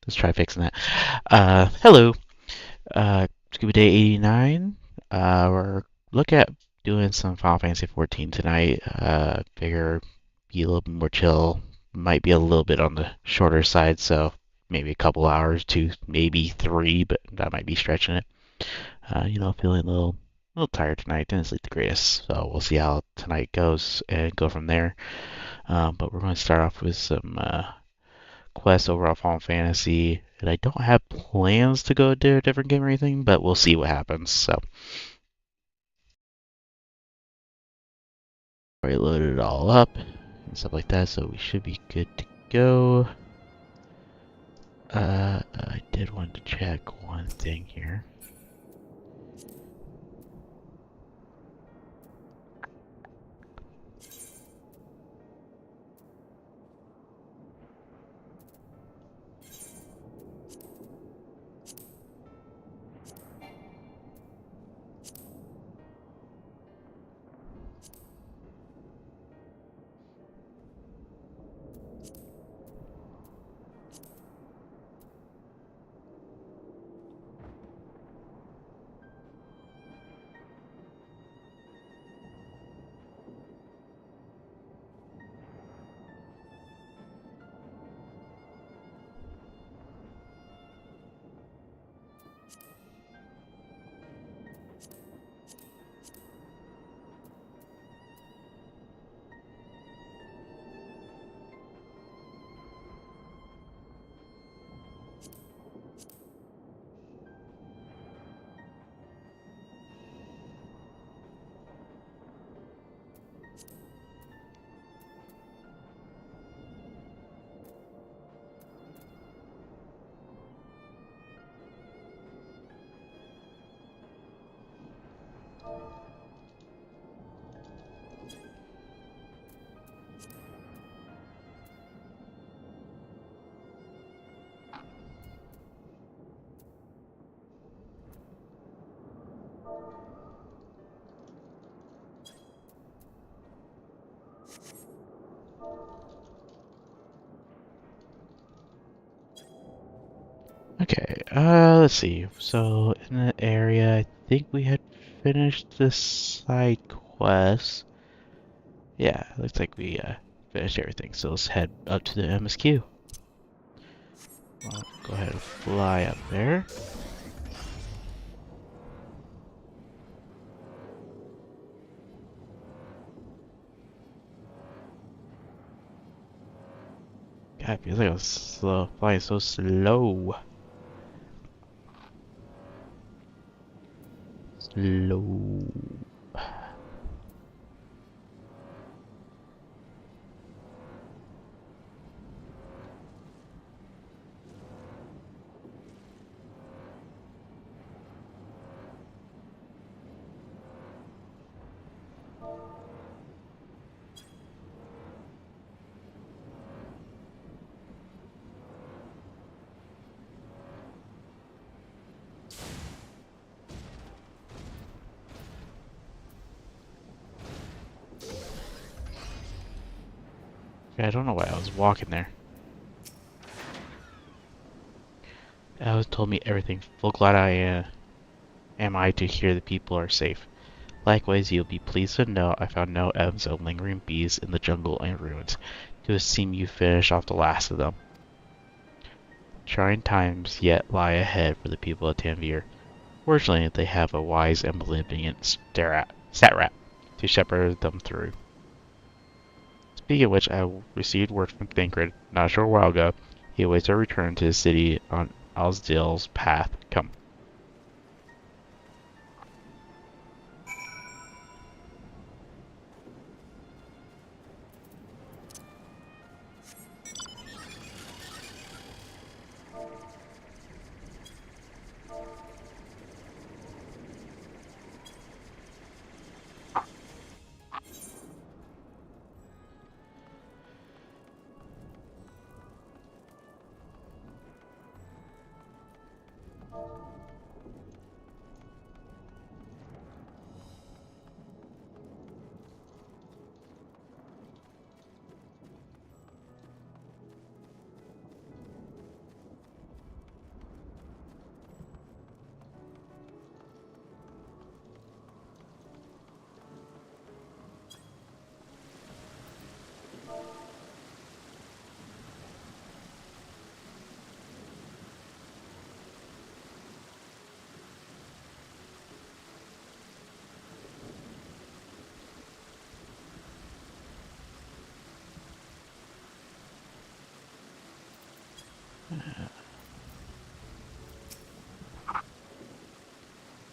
Let's try fixing that. Hello, Scuba Day 89. We're looking at doing some Final Fantasy 14 tonight. Figure be a little bit more chill. Might be a little bit on the shorter side, so maybe a couple hours, two, maybe three, but that might be stretching it. Feeling a little tired tonight. Didn't sleep the greatest, so we'll see how tonight goes and go from there. But we're going to start off with some quests over on Final Fantasy, and I don't have plans to go to a different game or anything, but we'll see what happens. So, already loaded it all up and stuff like that, so we should be good to go. I did want to check one thing here. Okay, let's see. So, in the area, I think we had finished this side quest. Yeah, looks like we finished everything. So let's head up to the MSQ. Go ahead and fly up there. God, it feels like I was flying so slow. Slow. I don't know why I was walking there. Alice told me everything. Full glad am I to hear the people are safe. Likewise, you'll be pleased to know I found no evidence of lingering bees in the jungle and ruins. It would seem you finished off the last of them. Trying times yet lie ahead for the people of Tanvir. Fortunately, they have a wise and benevolent Satrat to shepherd them through. Speaking of which, I received word from Thancred not a short while ago. He awaits our return to the city on Alsdale's path. Come.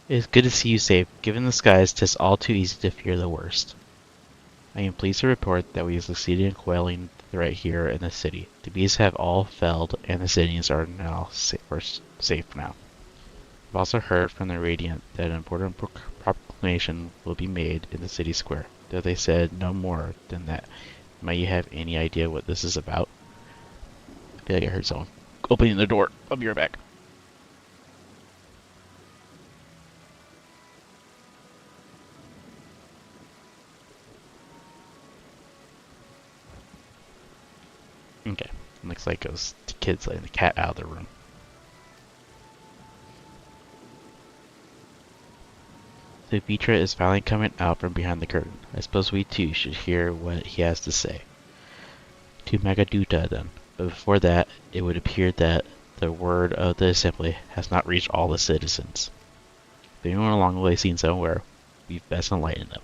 It is good to see you safe. Given the skies, 'tis all too easy to fear the worst. I am pleased to report that we have succeeded in quelling the threat here in the city. The beasts have all felled, and the citizens are now safe now. I've also heard from the Radiant that an important proclamation will be made in the city square, though they said no more than that. Might you have any idea what this is about? I feel like I heard someone opening the door. I'll be right back. Okay, looks like it was the kids letting the cat out of the room. So Petra is finally coming out from behind the curtain. I suppose we too should hear what he has to say. To Magaduta then. But before that, it would appear that the word of the assembly has not reached all the citizens. If anyone along the way seen somewhere, we've best enlighten them.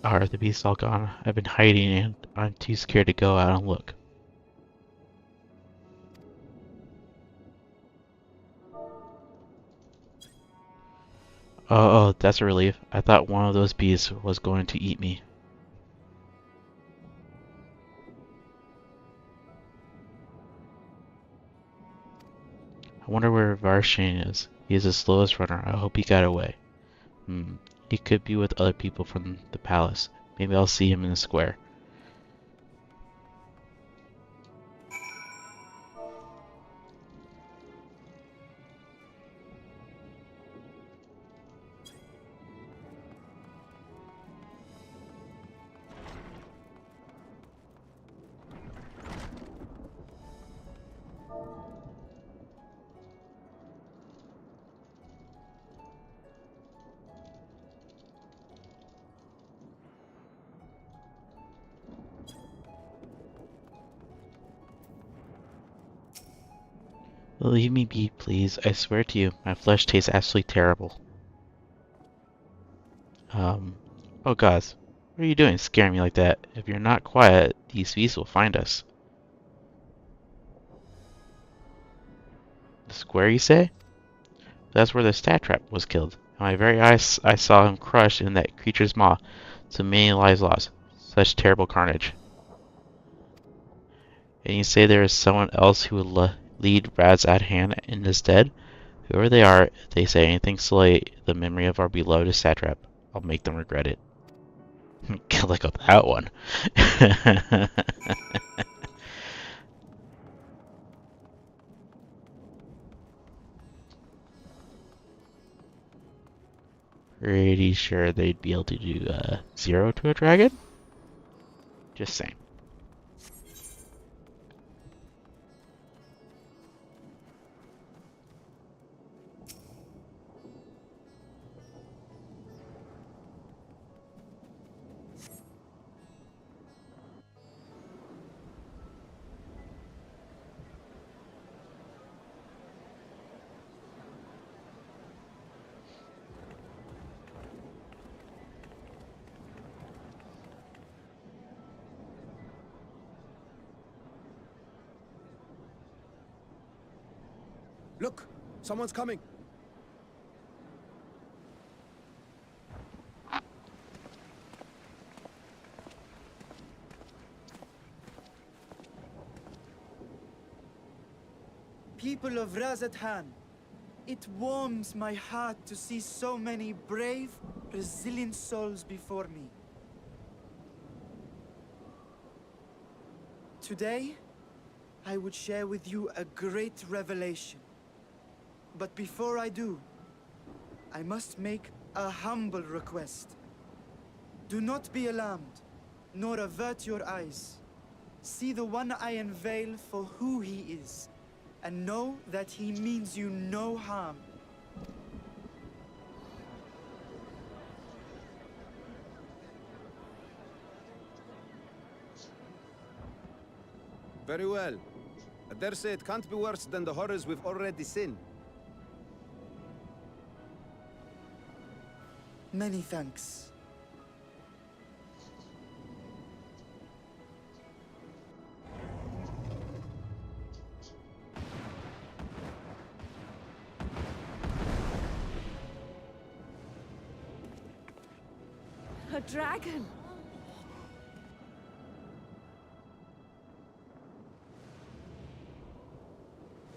Are the beasts all gone? I've been hiding and I'm too scared to go out and look. Oh, that's a relief. I thought one of those beasts was going to eat me. I wonder where Varshan is. He is the slowest runner. I hope he got away. He could be with other people from the palace. Maybe I'll see him in the square. Leave me be, please. I swear to you, my flesh tastes absolutely terrible. Oh gods. What are you doing scaring me like that? If you're not quiet, these beasts will find us. The square, you say? That's where the stat trap was killed. In my very eyes, I saw him crushed in that creature's maw. So many lives lost. Such terrible carnage. And you say there is someone else who would lead Rad's at hand in his stead? Whoever they are, if they say anything slay the memory of our beloved satrap, I'll make them regret it. Can't look up that one. Pretty sure they'd be able to do 0 to a dragon? Just saying. Look! Someone's coming! People of Razathan, it warms my heart to see so many brave, resilient souls before me. Today, I would share with you a great revelation. But before I do, I must make a humble request. Do not be alarmed, nor avert your eyes. See the one I unveil for who he is, and know that he means you no harm. Very well. I dare say it can't be worse than the horrors we've already seen. Many thanks. A dragon!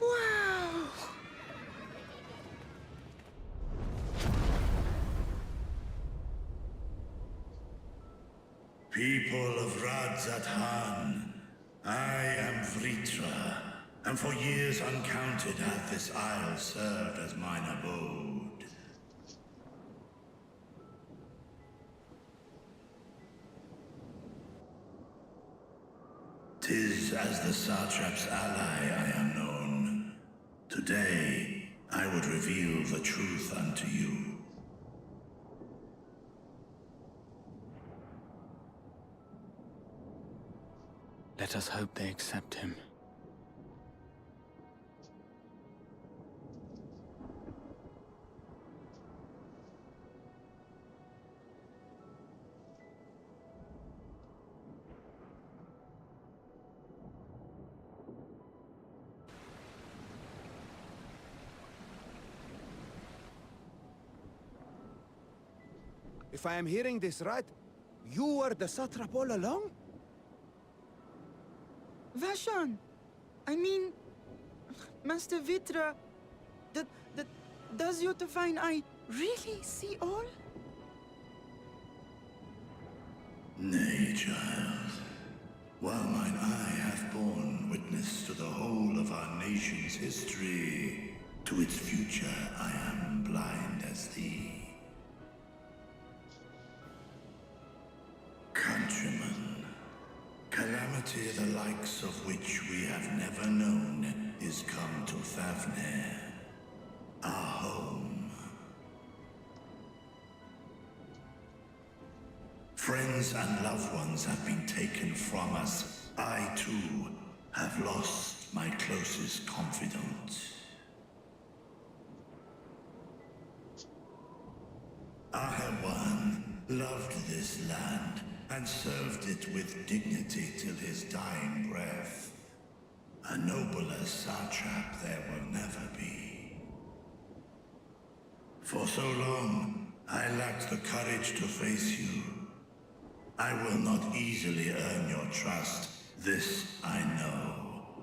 Wow! People of Radzathan, I am Vritra, and for years uncounted hath this isle served as mine abode. 'Tis as the Satrap's ally I am known. Today, I would reveal the truth unto you. Let us hope they accept him. If I am hearing this right, you were the satrap all along? Vashan! I mean... Master Vitra... Does your divine eye really see all? Nay, child. While mine eye hath borne witness to the whole of our nation's history, to its future I am blind as thee. Countrymen, calamity the likes of which we have never known is come to Thavnir, our home. Friends and loved ones have been taken from us. I, too, have lost my closest confidant. Ahawan loved this land and served it with dignity till his dying breath. A nobler satrap there will never be. For so long, I lacked the courage to face you. I will not easily earn your trust, this I know.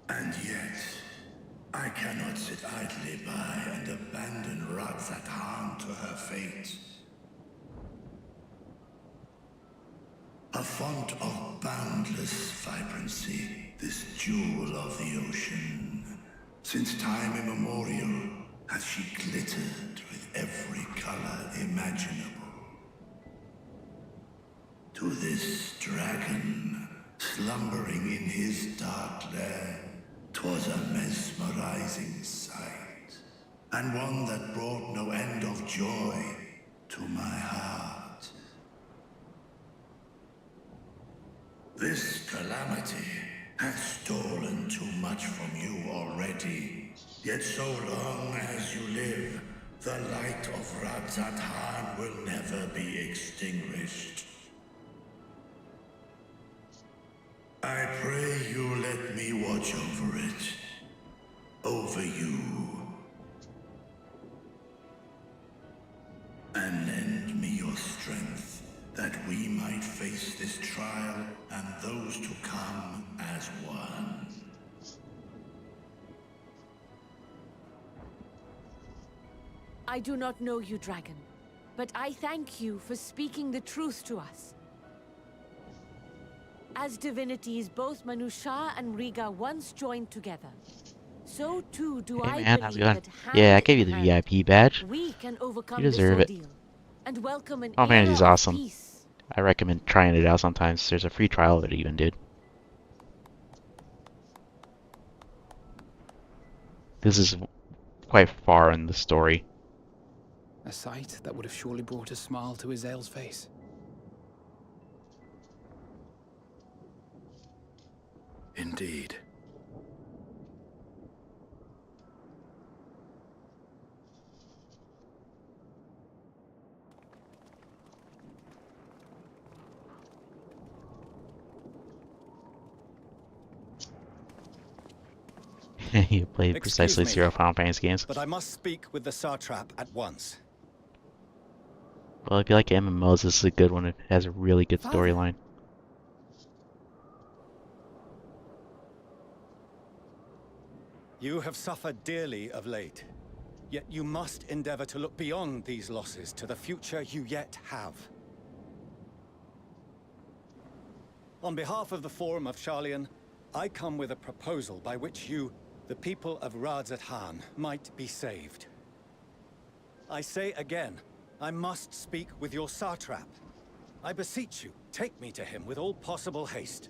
And yet, I cannot sit idly by and abandon Radzathan to her fate. A font of boundless vibrancy, this jewel of the ocean. Since time immemorial, hath she glittered with every color imaginable. To this dragon, slumbering in his dark lair, 'twas a mesmerizing sight, and one that brought no end of joy to my heart. This calamity hath stolen too much from you already. Yet so long as you live, the light of Radzathan will never be extinguished. I pray you let me watch watch over it. Over you. And lend me your strength, that we might face this trial and those to come as one. I do not know you, dragon, but I thank you for speaking the truth to us. As divinities, both Manusha and Riga once joined together. So too do Hey I man, how's it believe going? that Yeah, I hand gave you in the hand, VIP badge. we can You overcome this deserve it. ordeal and welcome an Final era Fantasy's of awesome. peace. I recommend trying it out sometimes. There's a free trial that it even did. This is quite far in the story. A sight that would have surely brought a smile to Azael's face. Indeed. You played Excuse precisely me, 0 Final Fantasy games. but I must speak with the Satrap at once. Well, if you like MMOs, this is a good one. It has a really good Father. storyline. You have suffered dearly of late, yet you must endeavor to look beyond these losses to the future you yet have. On behalf of the Forum of Sharlayan, I come with a proposal by which you, the people of Radzat-Han, might be saved. I say again, I must speak with your Satrap. I beseech you, take me to him with all possible haste.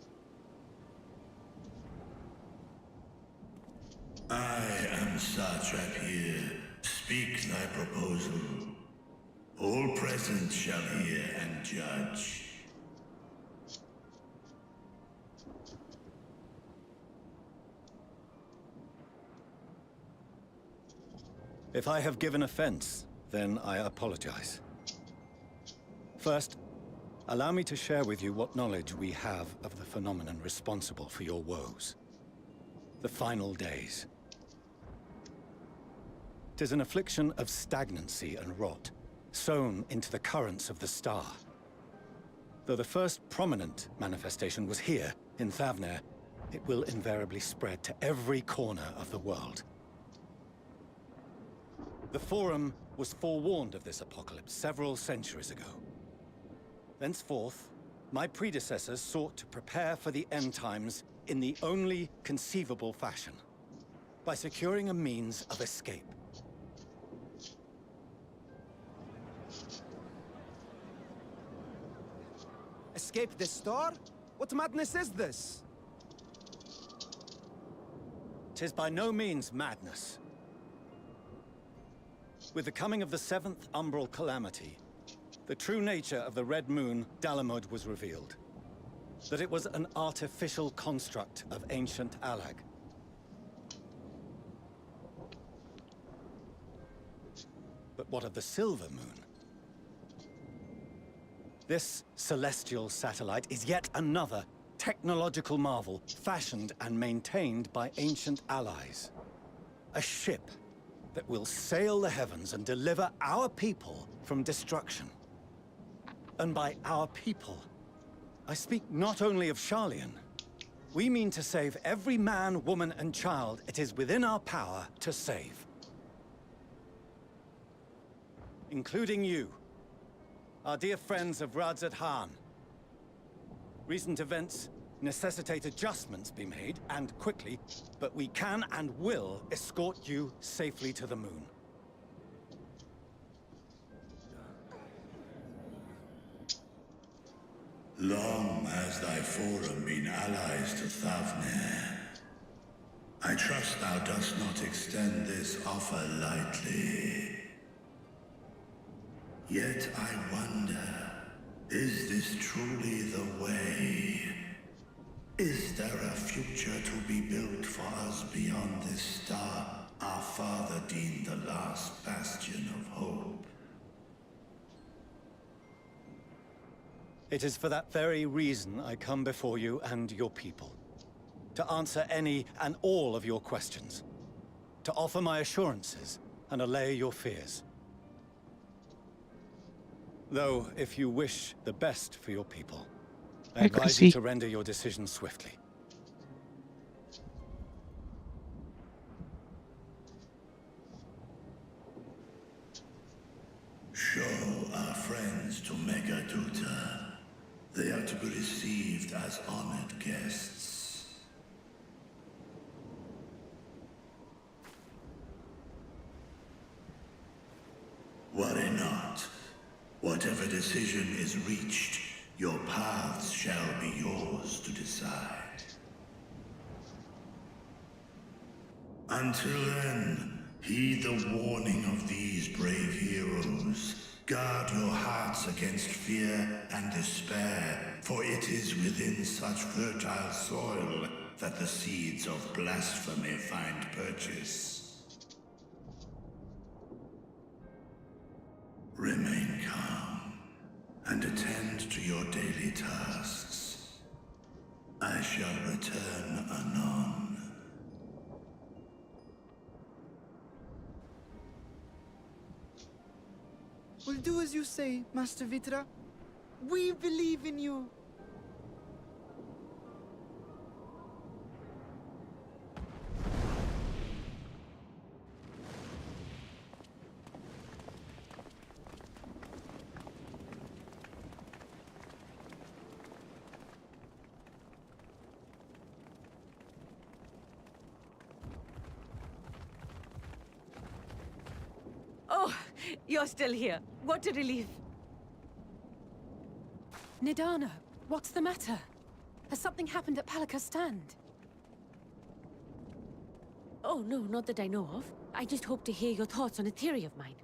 I am Satrap here. Speak thy proposal. All present shall hear and judge. If I have given offense, then I apologize. First, allow me to share with you what knowledge we have of the phenomenon responsible for your woes. The final days. 'Tis an affliction of stagnancy and rot, sown into the currents of the star. Though the first prominent manifestation was here, in Thavnair, it will invariably spread to every corner of the world. The Forum was forewarned of this apocalypse several centuries ago. Thenceforth, my predecessors sought to prepare for the end times in the only conceivable fashion, by securing a means of escape. Escape the star? What madness is this? 'Tis by no means madness. With the coming of the 7th Umbral Calamity, the true nature of the Red Moon, Dalamud, was revealed. That it was an artificial construct of ancient Alag. But what of the Silver Moon? This celestial satellite is yet another technological marvel fashioned and maintained by ancient allies. A ship that will sail the heavens and deliver our people from destruction. And by our people, I speak not only of Sharlayan. We mean to save every man, woman, and child it is within our power to save. Including you, our dear friends of Radzat-Han. Recent events necessitate adjustments be made, and quickly, but we can and will escort you safely to the moon. Long has thy forum been allies to Thavnair. I trust thou dost not extend this offer lightly. Yet I wonder, is this truly the way? Is there a future to be built for us beyond this star our father deemed the last bastion of hope? It is for that very reason I come before you and your people. to answer any and all of your questions, to offer my assurances and allay your fears. Though, if you wish the best for your people, I Hey, advise you Chrissy. to render your decision swiftly. Show our friends to Megaduta. They are to be received as honored guests. Worry not. Whatever decision is reached, your paths shall be yours to decide. Until then, heed the warning of these brave heroes. Guard your hearts against fear and despair, for it is within such fertile soil that the seeds of blasphemy find purchase. Remain calm and attend to your daily tasks. I shall return anon. We'll do as you say, Master Vitra. We believe in you. Oh, you're still here. What a relief. Nidana, what's the matter? Has something happened at Palika's stand? Oh, no, not that I know of. I just hope to hear your thoughts on a theory of mine.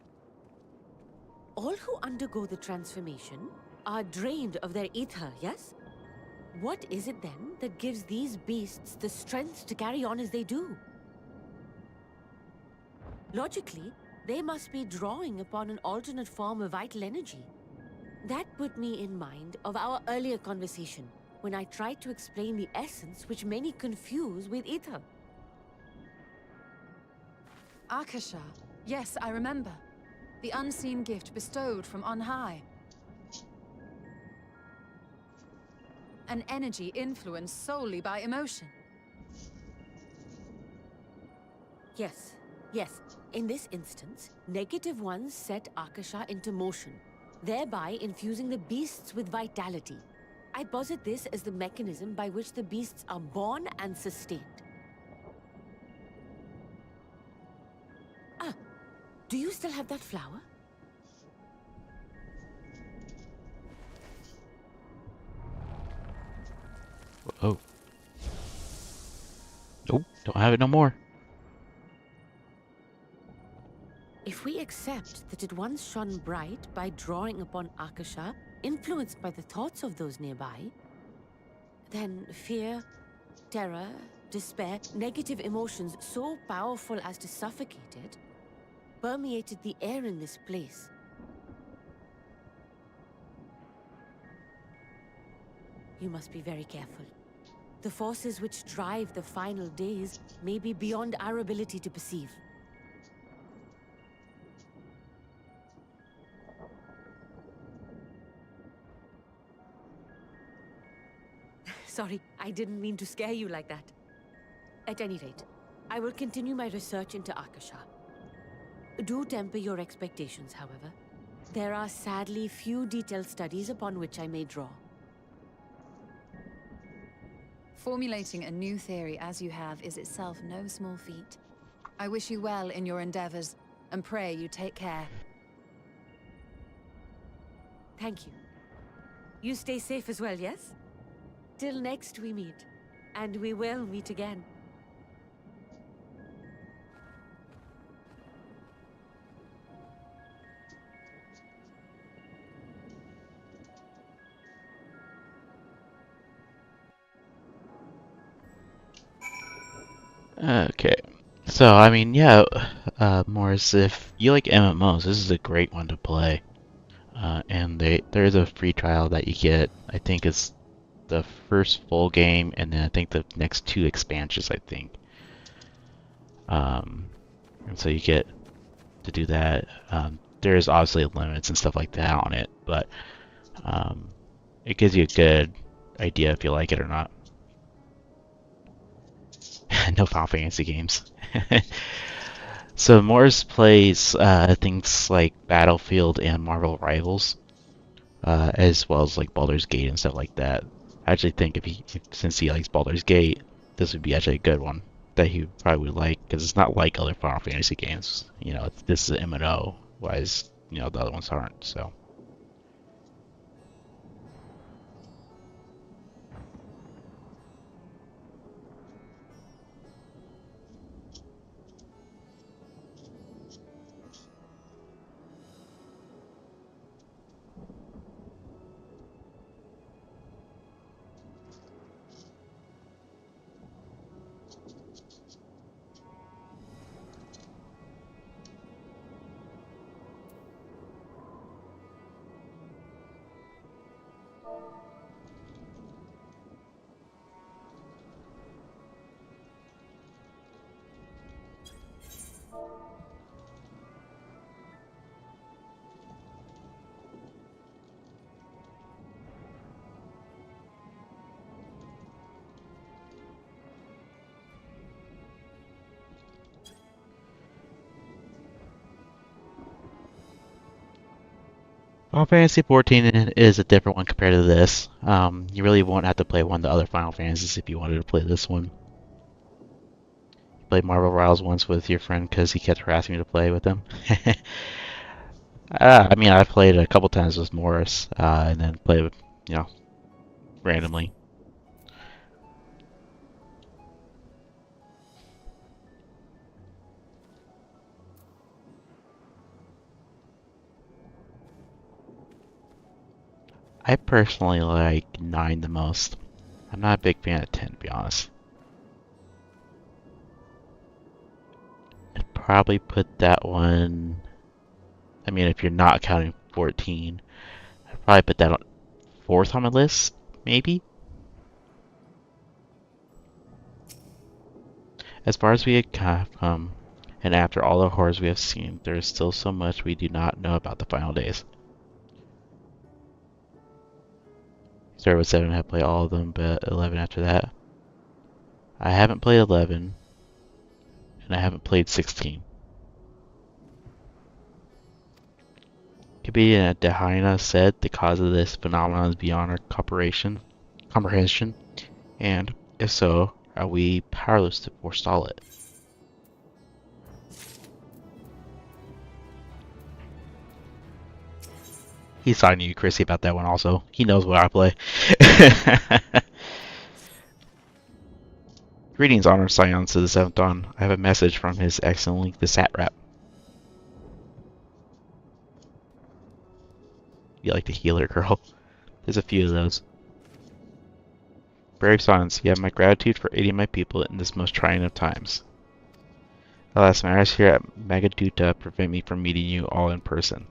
All who undergo the transformation are drained of their ether, yes? What is it then that gives these beasts the strength to carry on as they do? Logically, they must be drawing upon an alternate form of vital energy. That put me in mind of our earlier conversation, when I tried to explain the essence which many confuse with ether. Akasha. Yes, I remember. The unseen gift bestowed from on high. An energy influenced solely by emotion. Yes, yes. In this instance, negative ones set Akasha into motion, thereby infusing the beasts with vitality. I posit this as the mechanism by which the beasts are born and sustained. Ah, do you still have that flower? Oh. Nope, don't have it no more. If we accept that it once shone bright by drawing upon Akasha, influenced by the thoughts of those nearby, then fear, terror, despair, negative emotions so powerful as to suffocate it, permeated the air in this place. You must be very careful. The forces which drive the final days may be beyond our ability to perceive. Sorry, I didn't mean to scare you like that. At any rate, I will continue my research into Akasha. Do temper your expectations, however. There are sadly few detailed studies upon which I may draw. Formulating a new theory as you have is itself no small feat. I wish you well in your endeavors, and pray you take care. Thank you. You stay safe as well, yes? Till next we meet. And we will meet again. Okay. So, I mean, yeah, Morris, if you like MMOs, this is a great one to play. And there's a free trial that you get. I think it's the first full game, and then I think the next 2 expansions, I think. And so you get to do that. There's obviously limits and stuff like that on it, but it gives you a good idea if you like it or not. No Final Fantasy games. So Morris plays things like Battlefield and Marvel Rivals, as well as like Baldur's Gate and stuff like that. I actually think since he likes Baldur's Gate, this would be actually a good one that he probably would like, because it's not like other Final Fantasy games. You know, this is an MMO, whereas the other ones aren't. So. Final Fantasy 14 is a different one compared to this. You really won't have to play one of the other Final Fantasies if you wanted to play this one. You played Marvel Rivals once with your friend because he kept harassing me to play with him. I mean, I played a couple times with Morris, and then played with, randomly. I personally like 9 the most. I'm not a big fan of 10, to be honest. I'd probably put that one... I mean, if you're not counting 14, I'd probably put that on 4th on my list, maybe? As far as we have come, and after all the horrors we have seen, there is still so much we do not know about the final days. Started with 7, I have played all of them, but 11 after that. I haven't played 11, and I haven't played 16. Kibi and Dehaina said the cause of this phenomenon is beyond our comprehension, and if so, are we powerless to forestall it? He's talking to you, Chrissy, about that one also. He knows what I play. Greetings, Honor Scions to the 7th Dawn. I have a message from His Excellency the Satrap. You like the healer, girl. There's a few of those. Brave Sons, you have my gratitude for aiding my people in this most trying of times. Alas, matters here at Magaduta prevent me from meeting you all in person.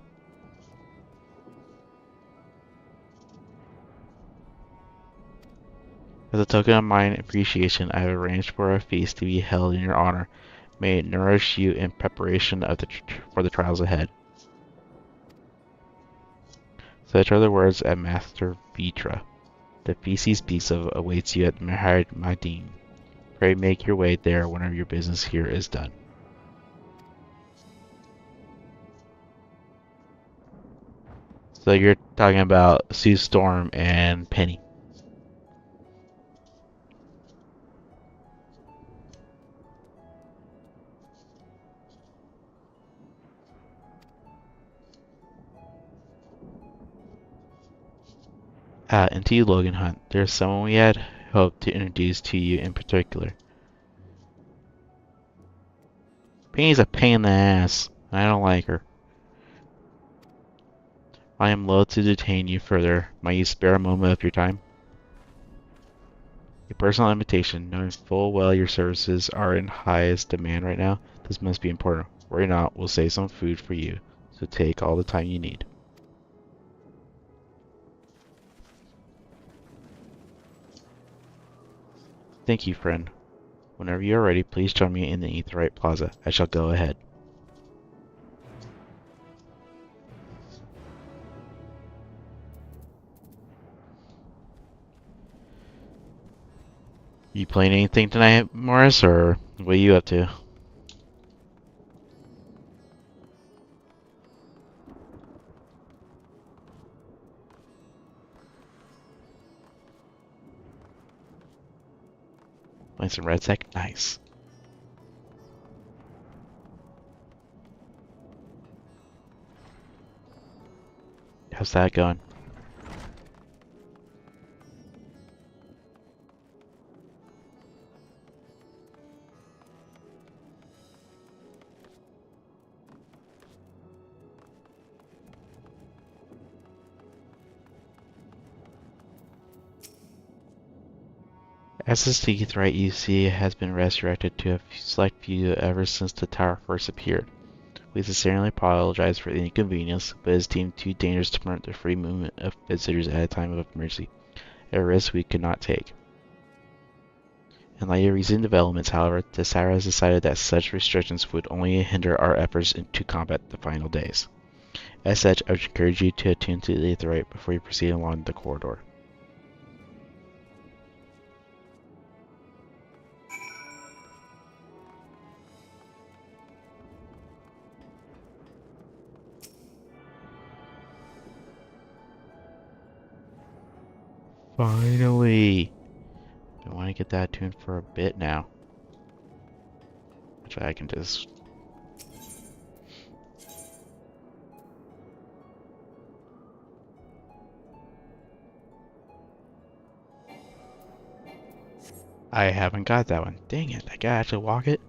As a token of my appreciation, I have arranged for a feast to be held in your honor. May it nourish you in preparation for the trials ahead. Such are the words of Master Vitra. The feast he speaks of awaits you at Mahad Madin. Pray make your way there whenever your business here is done. So you're talking about Sue Storm and Penny. And to you, Logan Hunt, there's someone we had hoped to introduce to you in particular. Penny's a pain in the ass, and I don't like her. I am loath to detain you further. Might you spare a moment of your time? A personal invitation, knowing full well your services are in highest demand right now, this must be important. Worry not, we'll save some food for you, so take all the time you need. Thank you, friend. Whenever you are ready, please join me in the Aetheryte Plaza. I shall go ahead. You playing anything tonight, Morris, or what are you up to? Playing some Red Sec? Nice. How's that going? SST Threat UC has been resurrected to a select few ever since the tower first appeared. We sincerely apologize for the inconvenience, but it is deemed too dangerous to permit the free movement of visitors at a time of emergency, a risk we could not take. In light of recent developments, however, the tower has decided that such restrictions would only hinder our efforts to combat the final days. As such, I would encourage you to attune to the Aetheryte before you proceed along the corridor. Finally! I want to get that tuned for a bit now. Which I can just... I haven't got that one. Dang it, I gotta actually walk it?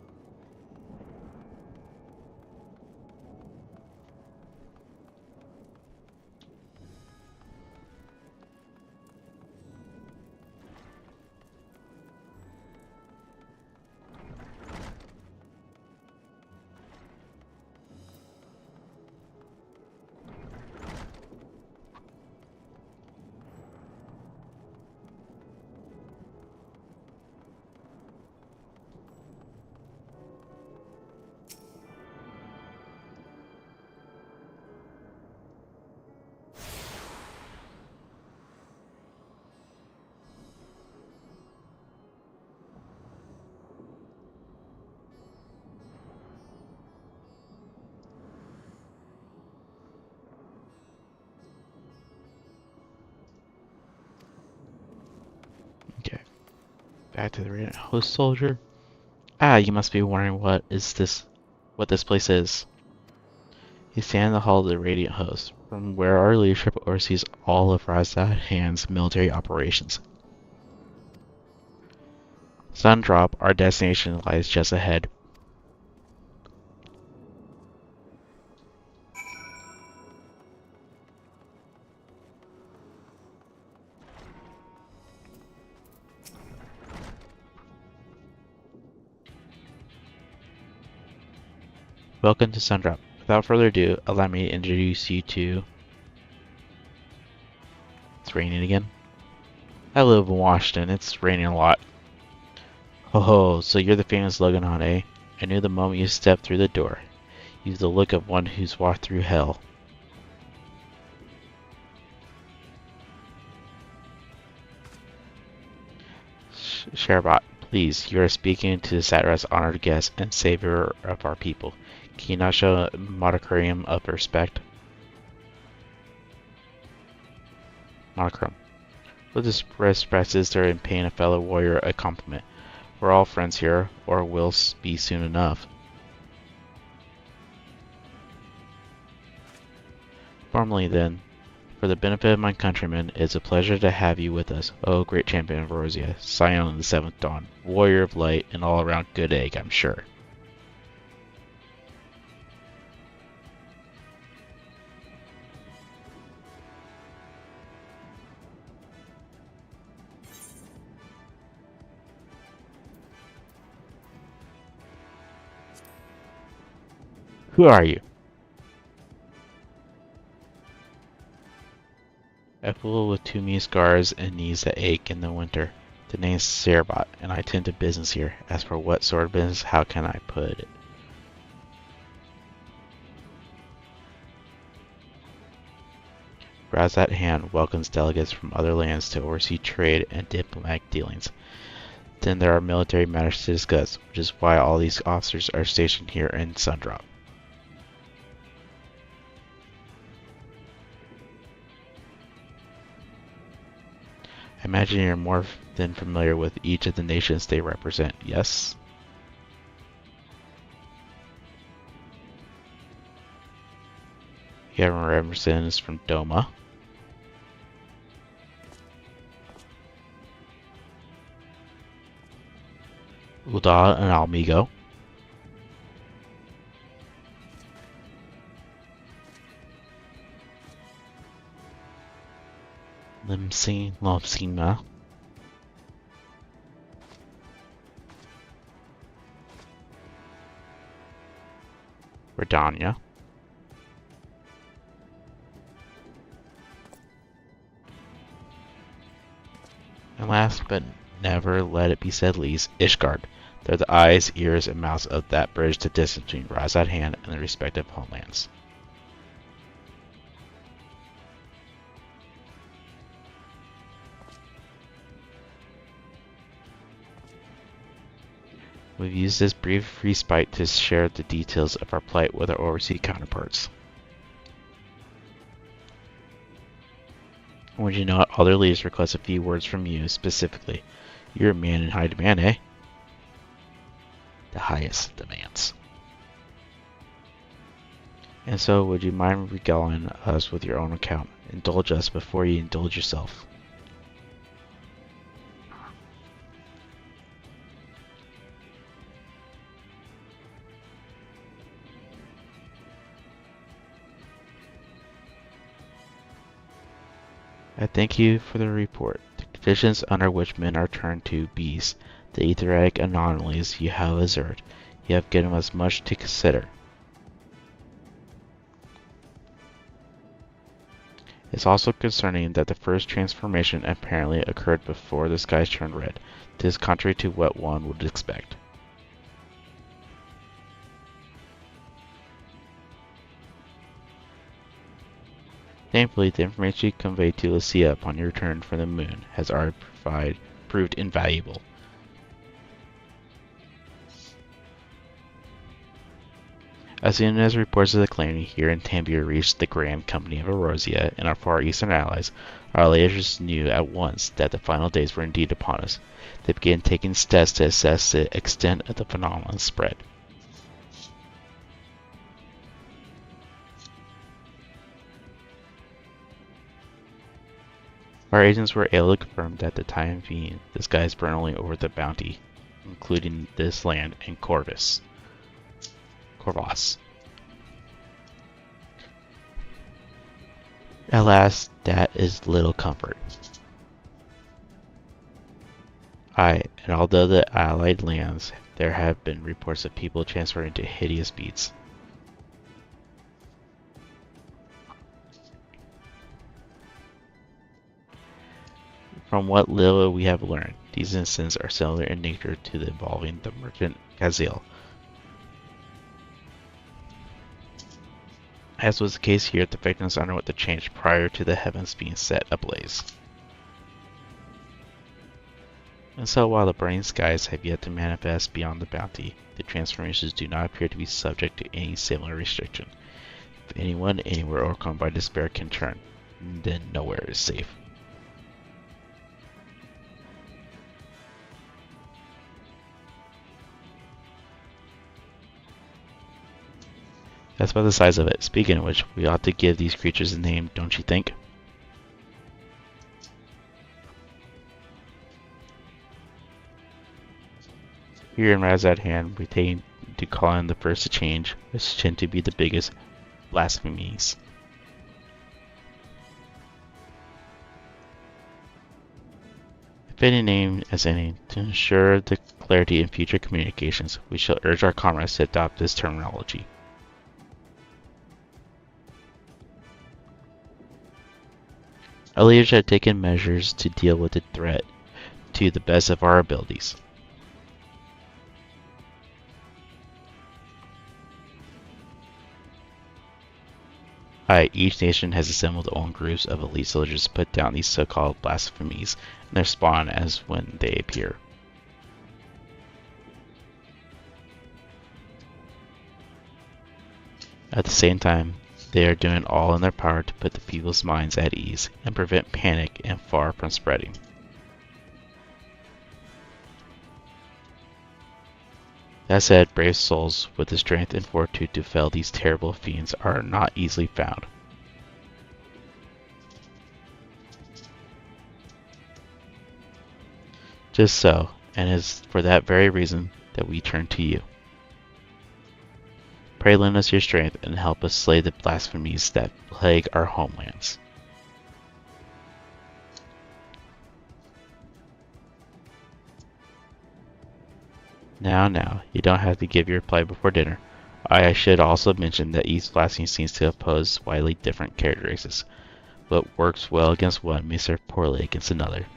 Okay. Back to the Radiant Host Soldier. Ah, you must be wondering what this place is. You stand in the hall of the Radiant Host, from where our leadership oversees all of Razadhan's military operations. Sundrop, our destination, lies just ahead. Welcome to Sundrop. Without further ado, allow me to introduce you to... It's raining again. I live in Washington. It's raining a lot. Ho ho, so you're the famous Logan Hunt, eh? I knew the moment you stepped through the door. You've the look of one who's walked through hell. Sharbot, please, you are speaking to the Satyr's honored guest and savior of our people. Can you not show a modicum of respect? Monochrome. Let this respect sister and paying a fellow warrior a compliment. We're all friends here, or will be soon enough. Formally then, for the benefit of my countrymen, it's a pleasure to have you with us, O great champion of Erosia, scion of the seventh dawn, warrior of light, and all-around good egg, I'm sure. Who are you? A fool with too many scars and knees that ache in the winter. The name's Cerebot, and I tend to business here. As for what sort of business, how can I put it? Razat Hand welcomes delegates from other lands to oversee trade and diplomatic dealings. Then there are military matters to discuss, which is why all these officers are stationed here in Sundrop. I imagine you're more than familiar with each of the nations they represent, yes? You have representatives from Doma, Ulda and Almigo, Lomsima, Redania, and last but never let it be said least, Ishgard. They're the eyes, ears, and mouths of that bridge the distance between Razat Hand and the respective homelands. We've used this brief respite to share the details of our plight with our overseas counterparts. Would you know it, other leaders request a few words from you specifically. You're a man in high demand, eh? The highest demands. And so, would you mind regaling us with your own account? Indulge us before you indulge yourself. I thank you for the report. The conditions under which men are turned to beasts, the etheric anomalies you have observed, you have given us much to consider. It's also concerning that the first transformation apparently occurred before the skies turned red. This is contrary to what one would expect. Thankfully, the information you conveyed to Lucia upon your return from the moon has already proved invaluable. As soon as reports of the calamity here in Tambir reached the Grand Company of Erosia and our far eastern allies, our leaders knew at once that the final days were indeed upon us. They began taking steps to assess the extent of the phenomenon's spread. Our agents were able to confirm that the time being, the skies burn only over the bounty, including this land and Corvus. Alas, that is little comfort. And although the allied lands, there have been reports of people transferred into hideous beasts. From what little we have learned, these incidents are similar in nature to the involving the merchant Kazil. As was the case here, the victims underwent the change prior to the heavens being set ablaze. And so while the burning skies have yet to manifest beyond the bounty, the transformations do not appear to be subject to any similar restriction. If anyone, anywhere, overcome by despair can turn, then nowhere is safe. That's about the size of it. Speaking of which, we ought to give these creatures a name, don't you think? Here in Razat Hand, we take to call in the first to change, which tend to be the biggest blasphemies. If any name as any, to ensure the clarity in future communications, we shall urge our comrades to adopt this terminology. Our leaders have taken measures to deal with the threat to the best of our abilities. Each nation has assembled their own groups of elite soldiers to put down these so-called blasphemies and their spawn as when they appear. At the same time, they are doing all in their power to put the people's minds at ease and prevent panic and far from spreading. That said, brave souls with the strength and fortitude to fell these terrible fiends are not easily found. Just so, and it is for that very reason that we turn to you. Pray lend us your strength and help us slay the blasphemies that plague our homelands. Now, you don't have to give your reply before dinner. I should also mention that each blasphemy seems to oppose widely different character races. What works well against one may serve poorly against another.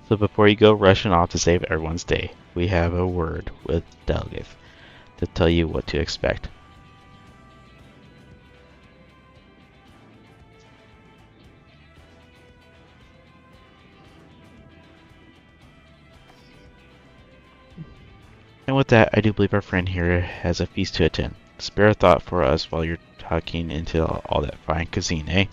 So before you go rushing off to save everyone's day, we have a word with Delgith to tell you what to expect. And with that, I do believe our friend here has a feast to attend. Spare a thought for us while you're talking into all that fine cuisine, eh?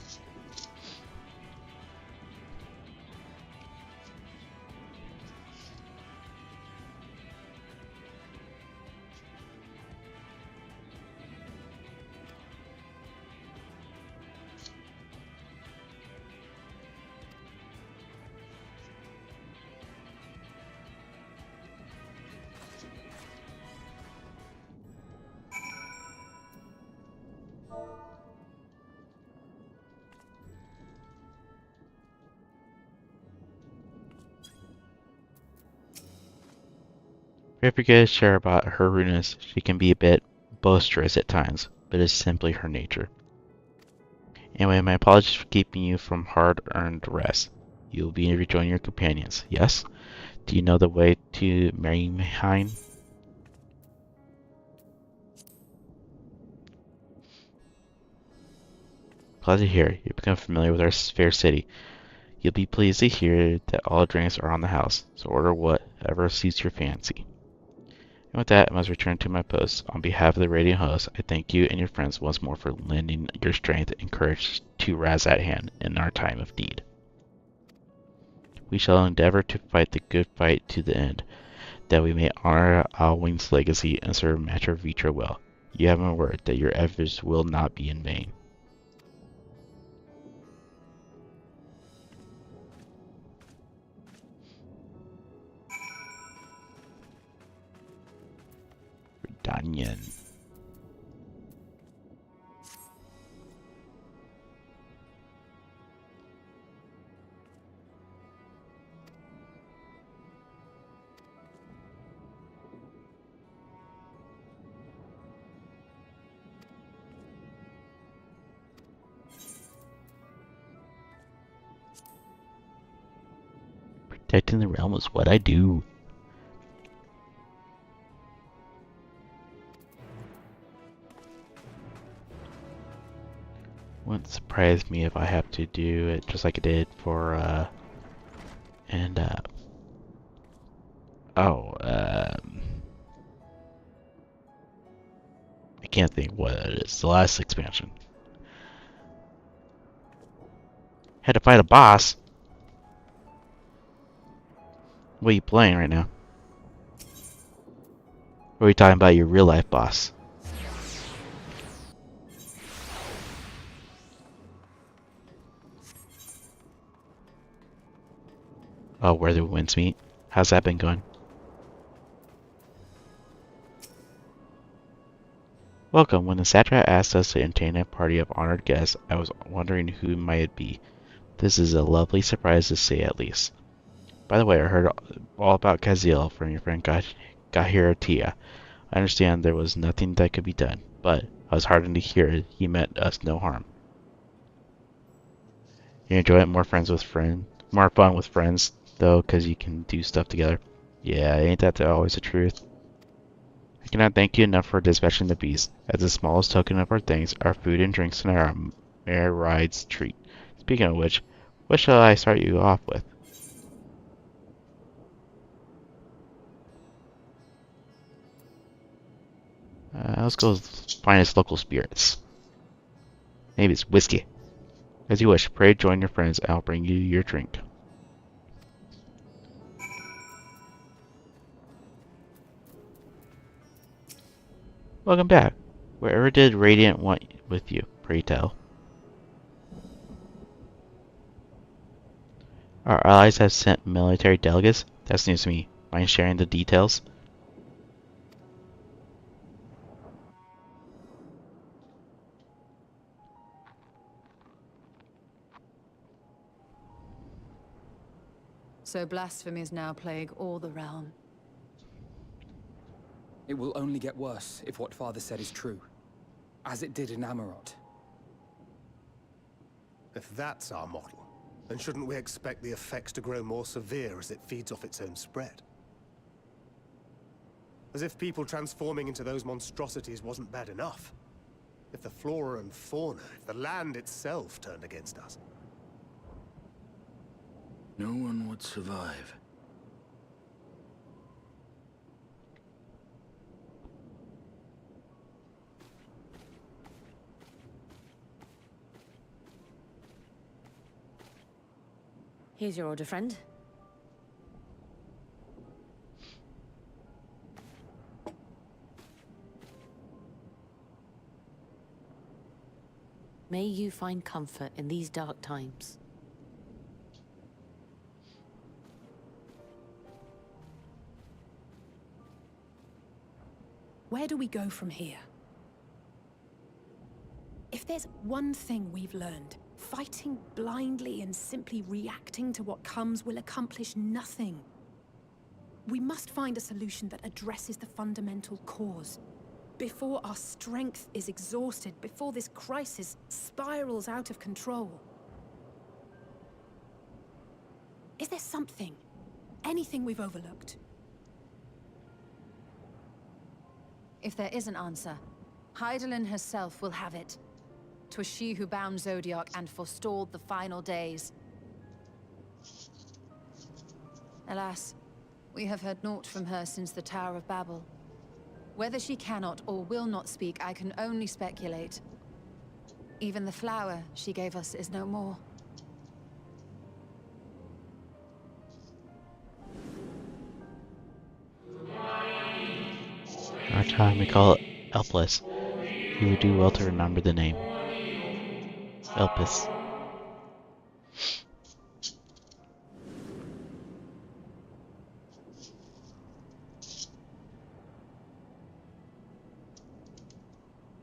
If you guys share about her rudeness, she can be a bit boisterous at times, but it's simply her nature. Anyway, my apologies for keeping you from hard-earned rest. You will be rejoining your companions, yes? Do you know the way to Marienheim? Glad to hear you've become familiar with our fair city. You'll be pleased to hear that all drinks are on the house, so order whatever suits your fancy. And with that, I must return to my post. On behalf of the radio host, I thank you and your friends once more for lending your strength and courage to Razat Hand in our time of need. We shall endeavor to fight the good fight to the end, that we may honor Alwyn's legacy and serve Matra Vitra well. You have my word that your efforts will not be in vain. Danyan. Protecting the realm is what I do. Wouldn't surprise me if I have to do it just like I did for I can't think what it is. The last expansion. Had to fight a boss. What are you playing right now? Or are we talking about your real life boss? Oh, where the winds meet. How's that been going? Welcome. When the Satrap asked us to entertain a party of honored guests, I was wondering who might it be. This is a lovely surprise to say at least. By the way, I heard all about Kazil from your friend Gahira Tia. I understand there was nothing that could be done, but I was heartened to hear he meant us no harm. You enjoy it more fun with friends, though, 'cause you can do stuff together. Yeah, ain't that always the truth? I cannot thank you enough for dispatching the beast. As the smallest token of our thanks, our food and drinks and our mare rides treat. Speaking of which, what shall I start you off with? Let's go with finest local spirits. Maybe it's whiskey. As you wish, pray join your friends, I'll bring you your drink. Welcome back. Wherever did Radiant want with you, pray tell? Our allies have sent military delegates? That's news to me. Mind sharing the details? So blasphemies now plague all the realm. It will only get worse if what Father said is true. As it did in Amarot. If that's our model, then shouldn't we expect the effects to grow more severe as it feeds off its own spread? As if people transforming into those monstrosities wasn't bad enough. If the flora and fauna, if the land itself turned against us. No one would survive. Here's your order, friend. May you find comfort in these dark times. Where do we go from here? If there's one thing we've learned, fighting blindly and simply reacting to what comes will accomplish nothing. We must find a solution that addresses the fundamental cause. Before our strength is exhausted, before this crisis spirals out of control. Is there something, anything we've overlooked? If there is an answer, Hydaelyn herself will have it. 'Twas she who bound Zodiac and forestalled the final days. Alas, we have heard naught from her since the Tower of Babel. Whether she cannot or will not speak, I can only speculate. Even the flower she gave us is no more. Our time we call it Elpis. You would do well to remember the name. Elpis.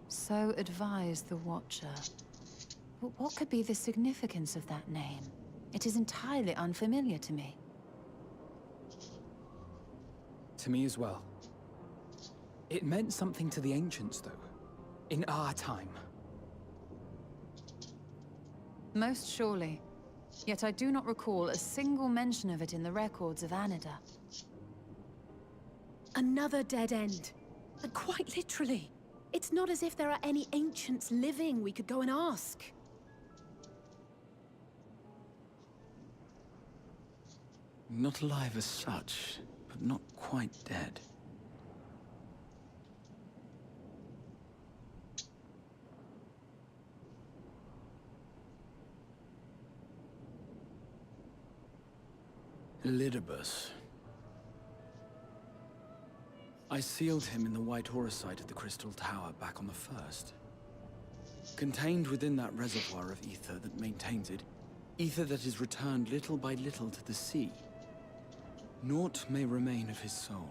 So advised the Watcher. But what could be the significance of that name? It is entirely unfamiliar to me. To me as well. It meant something to the Ancients, though. In our time. Most surely. Yet I do not recall a single mention of it in the records of Anida. Another dead end. And quite literally. It's not as if there are any ancients living we could go and ask. Not alive as such, but not quite dead. Elidibus. I sealed him in the white auricite of the Crystal Tower back on the first. Contained within that reservoir of ether that maintains it, ether that is returned little by little to the sea. Naught may remain of his soul.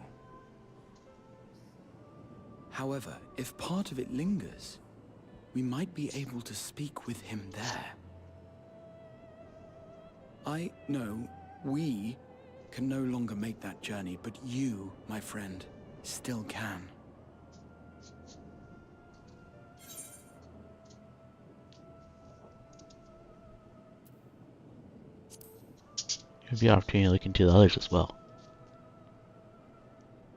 However, if part of it lingers, we might be able to speak with him there. I know we can no longer make that journey, but you, my friend, still can. Maybe an opportunity to look into the others as well.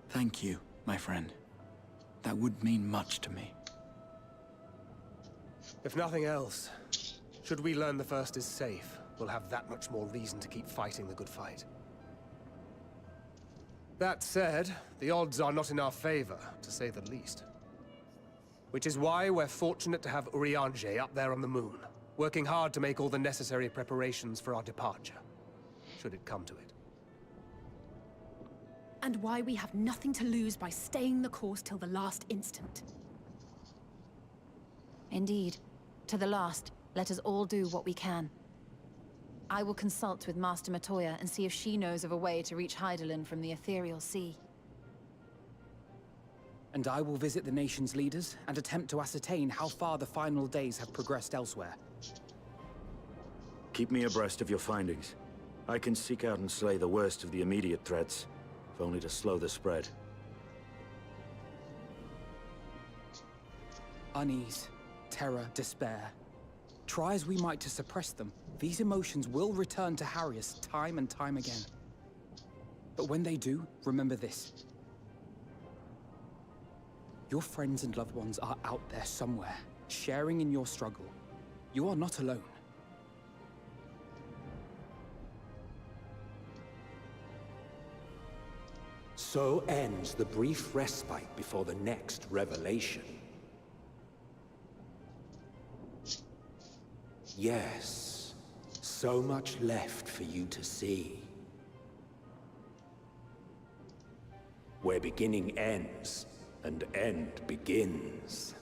Thank you, my friend. That would mean much to me. If nothing else, should we learn the First is safe, we'll have that much more reason to keep fighting the good fight. That said, the odds are not in our favor, to say the least. Which is why we're fortunate to have Urianger up there on the moon, working hard to make all the necessary preparations for our departure, should it come to it. And why we have nothing to lose by staying the course till the last instant. Indeed. To the last, let us all do what we can. I will consult with Master Matoya and see if she knows of a way to reach Hydaelyn from the Ethereal Sea. And I will visit the nation's leaders and attempt to ascertain how far the final days have progressed elsewhere. Keep me abreast of your findings. I can seek out and slay the worst of the immediate threats, if only to slow the spread. Unease, terror, despair. Try as we might to suppress them, these emotions will return to harry us time and time again. But when they do, remember this. Your friends and loved ones are out there somewhere, sharing in your struggle. You are not alone. So ends the brief respite before the next revelation. Yes, so much left for you to see. Where beginning ends, and end begins.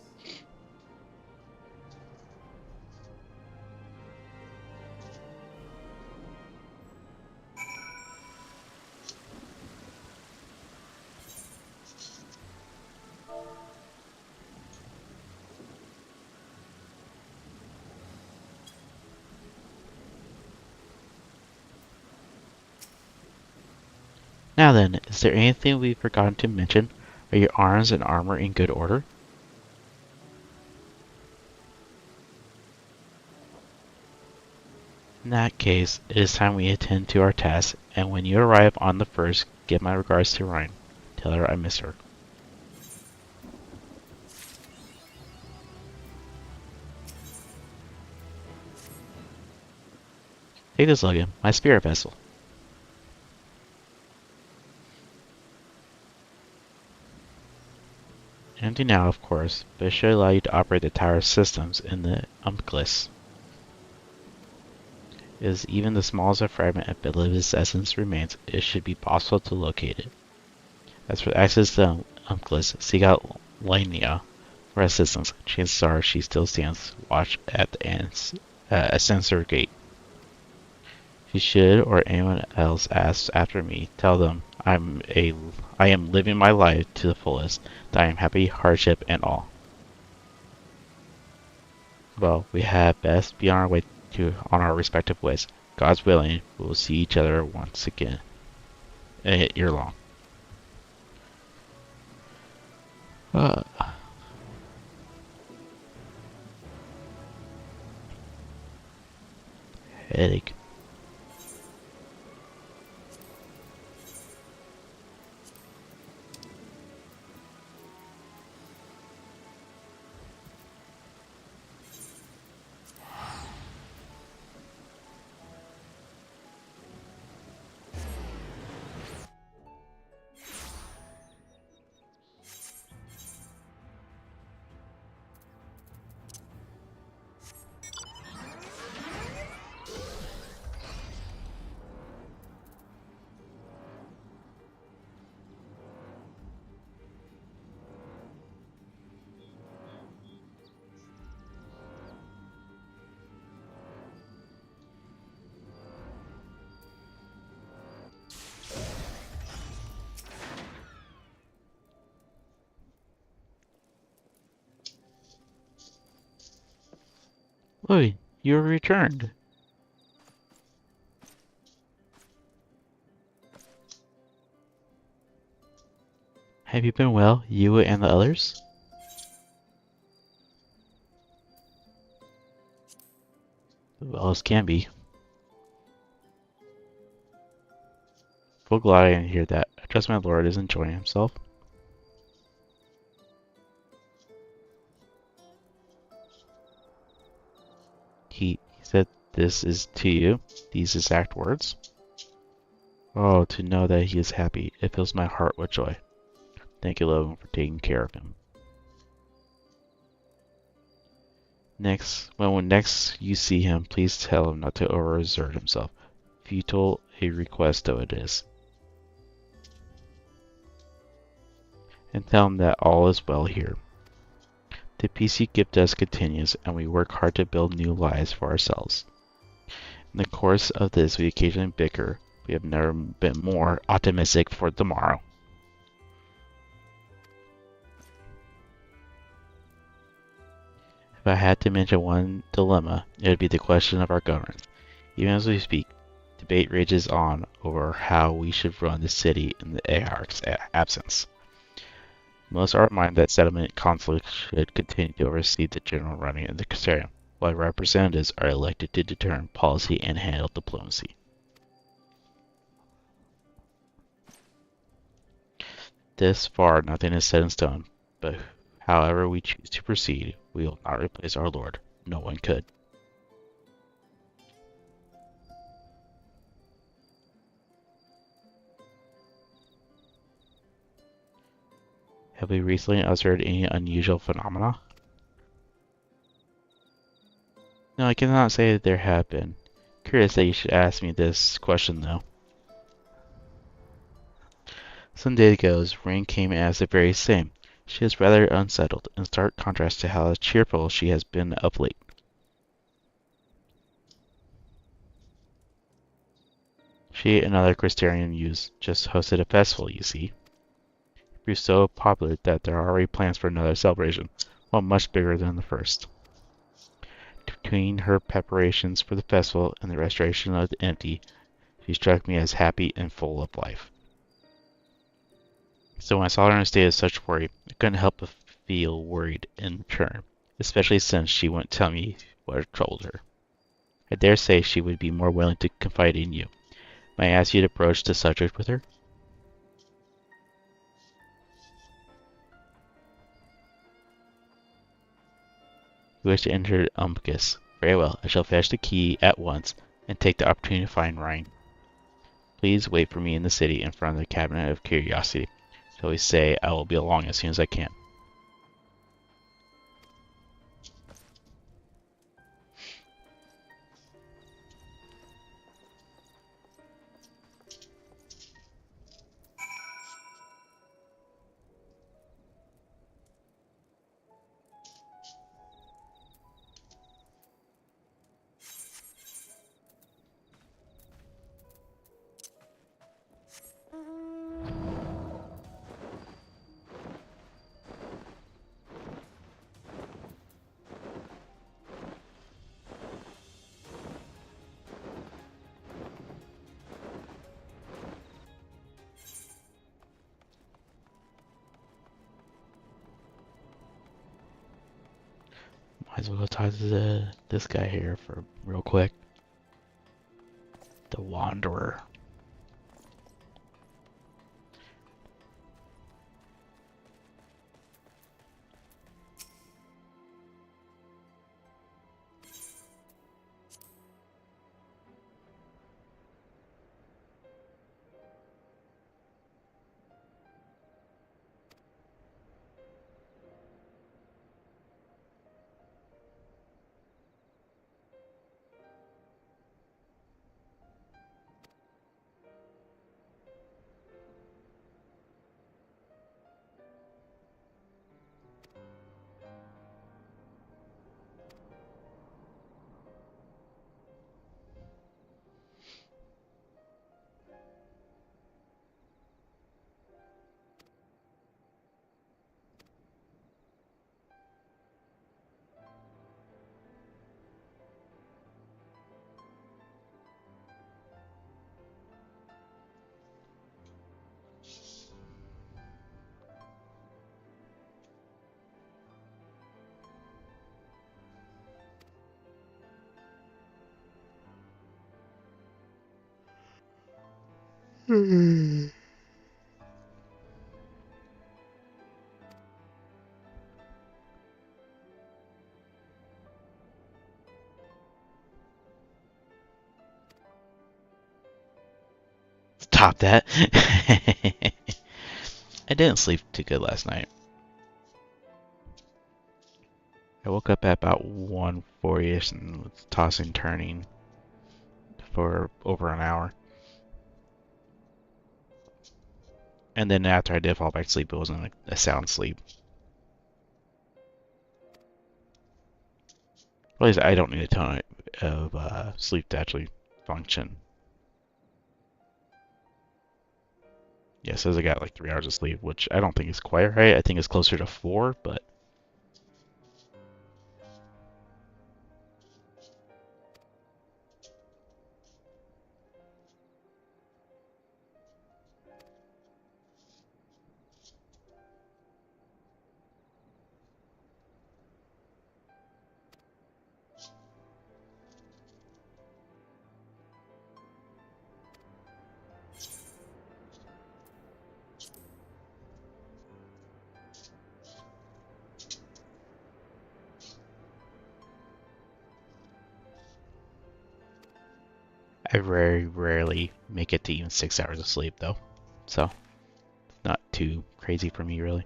Now then, is there anything we've forgotten to mention? Are your arms and armor in good order? In that case, it is time we attend to our task, and when you arrive on the first, give my regards to Rhine. Tell her I miss her. Take this, Logan, my spirit vessel. Empty now, of course, but it should allow you to operate the tower's systems in the Umclis. As even the smallest of fragment of Beliv's essence remains, it should be possible to locate it. As for access to Umclis, seek out Lania for assistance. Chances are she still stands watch at the Ascensor Gate. If you should or anyone else asks after me, tell them I am living my life to the fullest, that I am happy, hardship, and all. Well, we had best be on our way on our respective ways. God's willing, we will see each other once again. Ere long. Headache. Lloyd, you are returned. Have you been well, you and the others? Well as can be. well glad I didn't hear that. I trust my lord is enjoying himself. He said this is to you, these exact words. Oh, to know that he is happy. It fills my heart with joy. Thank you, Logan, for taking care of him. When next you see him, please tell him not to overexert himself. Futile a request though it is. And tell him that all is well here. The peace you give us continues, and we work hard to build new lives for ourselves. In the course of this, we occasionally bicker. We have never been more optimistic for tomorrow. If I had to mention one dilemma, it would be the question of our governance. Even as we speak, debate rages on over how we should run the city in the Aharic's absence. Most are of mind that settlement conflicts should continue to oversee the general running of the Caesarium, while representatives are elected to determine policy and handle diplomacy. This far, nothing is set in stone, but however we choose to proceed, we will not replace our Lord. No one could. Have we recently observed any unusual phenomena? No, I cannot say that there have been. Curious that you should ask me this question, though. Some days ago, Rain came and asked the very same. She is rather unsettled, in stark contrast to how cheerful she has been of late. She and other Crystarian youths just hosted a festival, you see. It grew so popular that there are already plans for another celebration, one much bigger than the first. Between her preparations for the festival and the restoration of the empty, she struck me as happy and full of life. So when I saw her in a state of such worry, I couldn't help but feel worried in return, especially since she wouldn't tell me what had troubled her. I dare say she would be more willing to confide in you. May I ask you to broach the subject with her? You wish to enter Umpkus. Very well, I shall fetch the key at once and take the opportunity to find Rhine. Please wait for me in the city in front of the Cabinet of Curiosity. Shall we say I will be along as soon as I can. Might as well go talk to this guy here for real quick. The Wanderer. Top that. I didn't sleep too good last night. I woke up at about 1:40ish and was tossing turning for over an hour. And then after I did fall back to sleep, it wasn't like a sound sleep. At least I don't need a ton of sleep to actually function. Yeah, it says I got like 3 hours of sleep, which I don't think is quite right. I think it's closer to 4, but I very rarely make it to even 6 hours of sleep though. So, not too crazy for me really.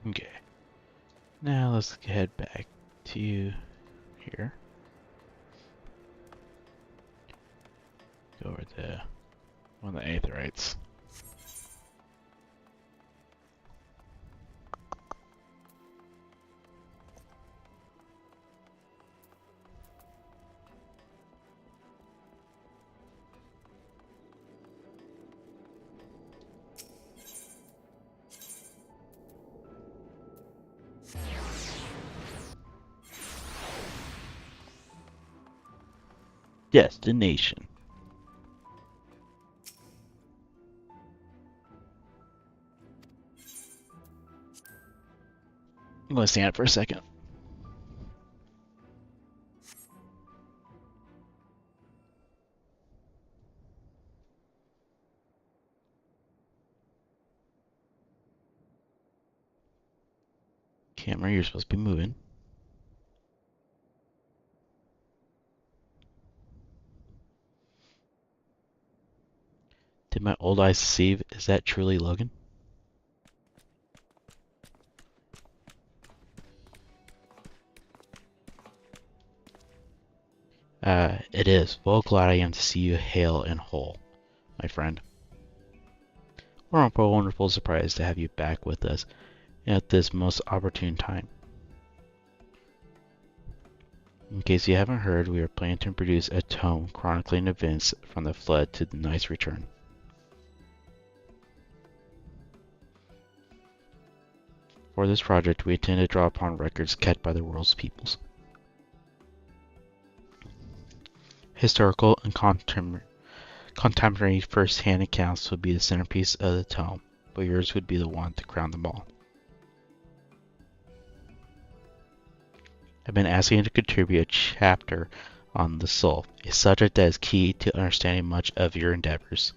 Okay. Now let's head back to here. Go over to one of the aetherites. Destination. I'm going to stand for a second. Camera, you're supposed to be moving. Did my old eyes deceive? Is that truly Logan? It is. Well, glad I am to see you hale and whole, my friend. We're a wonderful surprise to have you back with us at this most opportune time. In case you haven't heard, we are planning to produce a tome chronicling events from the flood to the Knight's return. For this project, we intend to draw upon records kept by the world's peoples. Historical and contemporary first-hand accounts would be the centerpiece of the tome, but yours would be the one to crown them all. I've been asking you to contribute a chapter on the soul, a subject that is key to understanding much of your endeavors.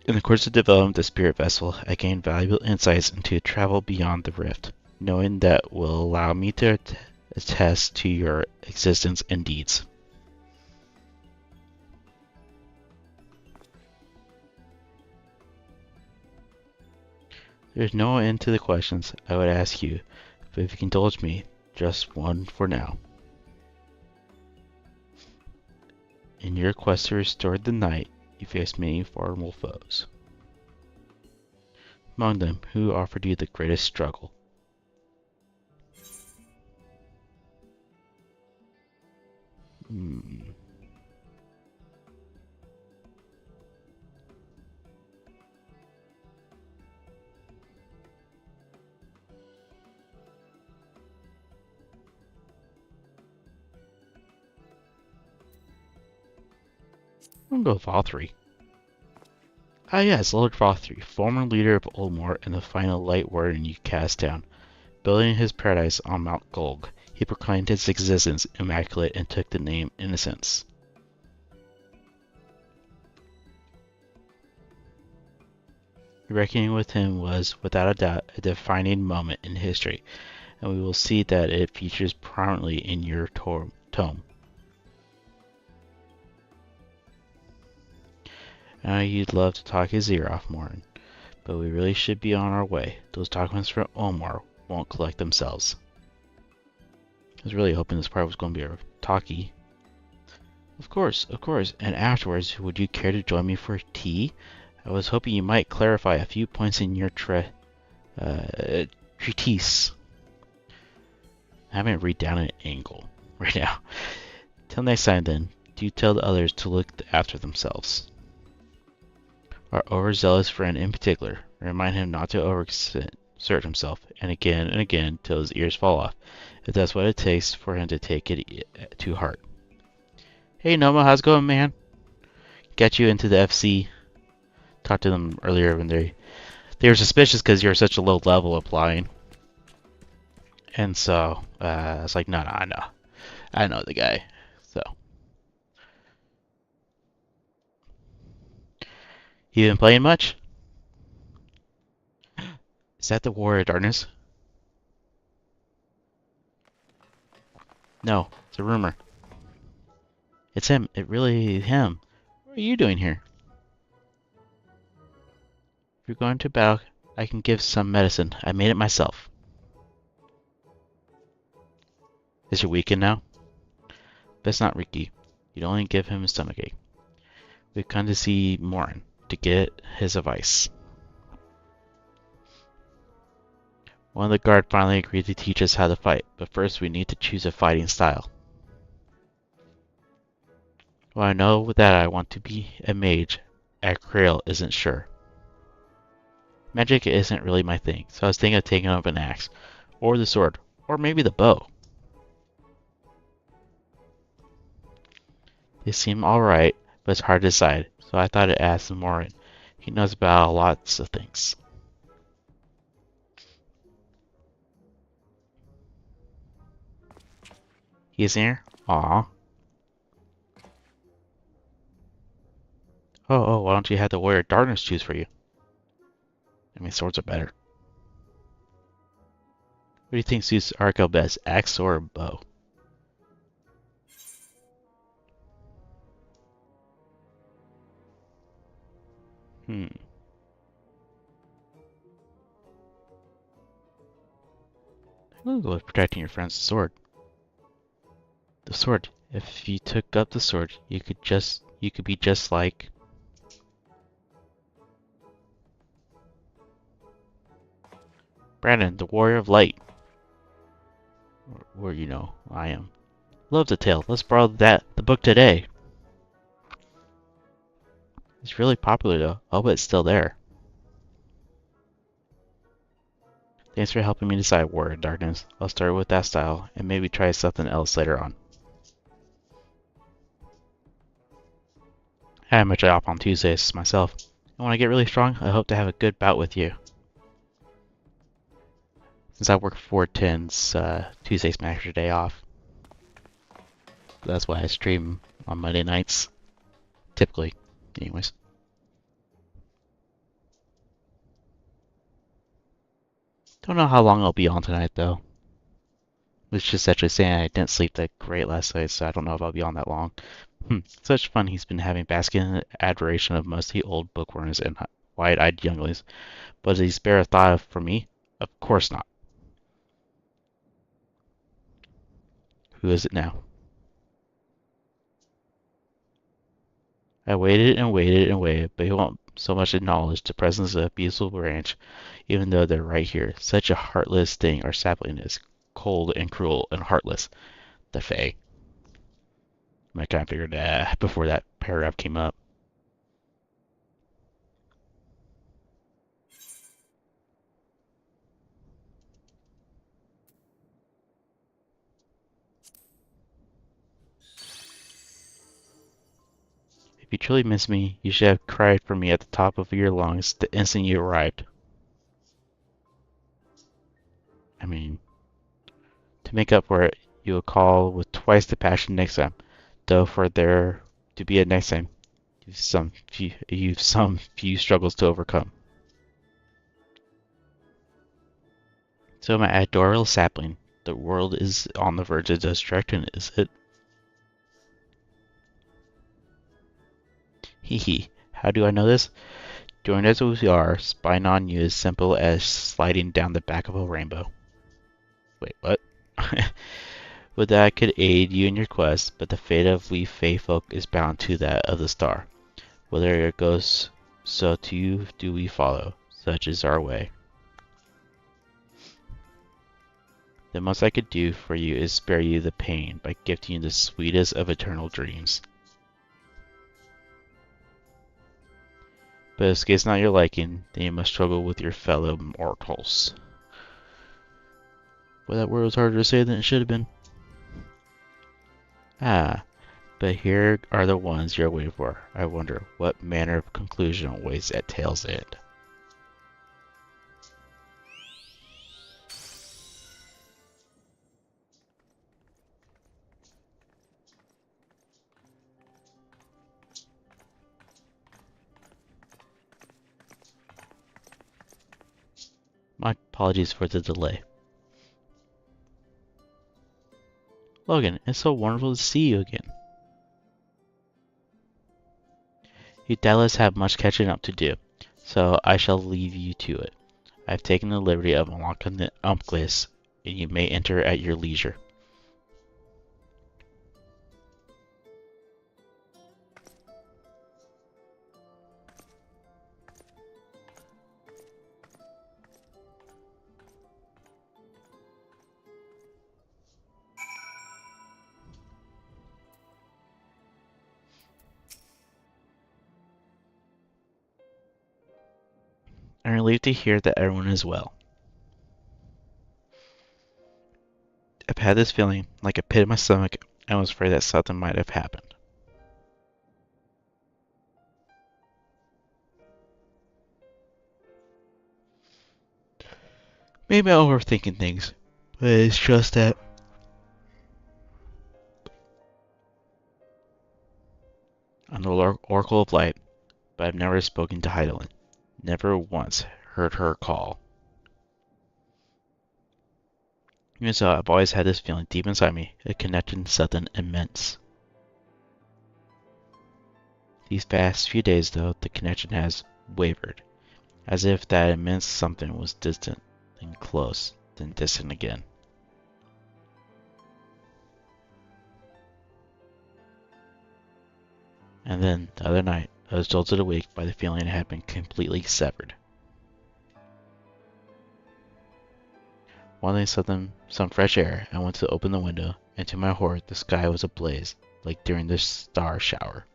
In the course of developing the spirit vessel, I gained valuable insights into travel beyond the rift, knowing that will allow me to attest to your existence and deeds. There's no end to the questions I would ask you, but if you can indulge me, just one for now. In your quest to restore the night, you faced many formidable foes. Among them, who offered you the greatest struggle? Hmm. I'm gonna go with Valtteri. Ah yes, Lord Valtteri, former leader of Oldmore and the final light warden you cast down. Building his paradise on Mount Golg, he proclaimed his existence immaculate and took the name Innocence. Reckoning with him was, without a doubt, a defining moment in history, and we will see that it features prominently in your tome. I know you'd love to talk his ear off, Morin, but we really should be on our way. Those documents from Omar won't collect themselves. I was really hoping this part was going to be a talkie. Of course, and afterwards, would you care to join me for tea? I was hoping you might clarify a few points in your treatise. I'm having to read down an angle right now. Till next time then, do tell the others to look after themselves. Our overzealous friend in particular, remind him not to overexert himself, and again, till his ears fall off, if that's what it takes for him to take it to heart. Hey Noma, how's it going, man? Got you into the FC. Talked to them earlier when they were suspicious because you're such a low level applying. And so, I was like, no, I know the guy. So. You been playing much? Is that the Warrior of Darkness? No, it's a rumor. It's him. It really him. What are you doing here? If you're going to battle, I can give some medicine. I made it myself. Is your weakened now? Best not Ricky. You'd only give him a stomachache. We've come to see Morin to get his advice. One of the guard finally agreed to teach us how to fight, but first we need to choose a fighting style. Well, I know that I want to be a mage. Acrail isn't sure. Magic isn't really my thing, so I was thinking of taking up an axe, or the sword, or maybe the bow. They seem alright, but it's hard to decide, so I thought I'd ask Morin. He knows about lots of things. He's here? Aw. Oh, why don't you have the Warrior of Darkness choose for you? I mean, swords are better. What do you think suits Arco best, axe or bow? I'm gonna go with protecting your friend's sword. The sword. If you took up the sword, you could be just like Brandon, the Warrior of Light. Or you know, I am. Love the tale. Let's borrow the book today. It's really popular though. I hope it's still there. Thanks for helping me decide Warrior of Darkness. I'll start with that style and maybe try something else later on. I have much off on Tuesdays myself. And when I get really strong, I hope to have a good bout with you. Since I work 4/10s, Tuesday's my extra day off. That's why I stream on Monday nights. Typically, anyways. Don't know how long I'll be on tonight, though. Was just actually saying I didn't sleep that great last night, so I don't know if I'll be on that long. Such fun he's been having, basking in the adoration of most of the old bookworms and wide-eyed younglings. But does he spare a thought for me? Of course not. Who is it now? I waited and waited and waited, but he won't so much acknowledge the presence of a peaceful branch, even though they're right here. Such a heartless thing our sapling is. Cold and cruel and heartless. The Fae. I kind of figured that before that paragraph came up. If you truly miss me, you should have cried for me at the top of your lungs the instant you arrived. I mean, to make up for it, you will call with twice the passion next time. Though for there to be a next time, you've some few struggles to overcome. So my adorable sapling, the world is on the verge of destruction, is it? Hee hee. How do I know this? Joined as we are, spying on you is simple as sliding down the back of a rainbow. Wait, what? Would that I could aid you in your quest, but the fate of we Fae folk is bound to that of the star. Whether it goes so to you do we follow. Such is our way. The most I could do for you is spare you the pain by gifting you the sweetest of eternal dreams. But if escape's not your liking, then you must struggle with your fellow mortals. Well, that word was harder to say than it should have been. Ah, but here are the ones you're waiting for. I wonder what manner of conclusion awaits at tale's end. My apologies for the delay. Logan, it's so wonderful to see you again. You doubtless have much catching up to do, so I shall leave you to it. I've taken the liberty of unlocking the list, and you may enter at your leisure. I'm relieved to hear that everyone is well. I've had this feeling, like a pit in my stomach, and was afraid that something might have happened. Maybe I'm overthinking things, but it's just that I'm the Oracle of Light, but I've never spoken to Heidelin. Never once heard her call. Even so, I've always had this feeling deep inside me, a connection to something immense. These past few days, though, the connection has wavered, as if that immense something was distant, then close, then distant again. And then, the other night, I was jolted awake by the feeling it had been completely severed. Wanting some fresh air, I went to open the window, and to my horror, the sky was ablaze, like during the star shower.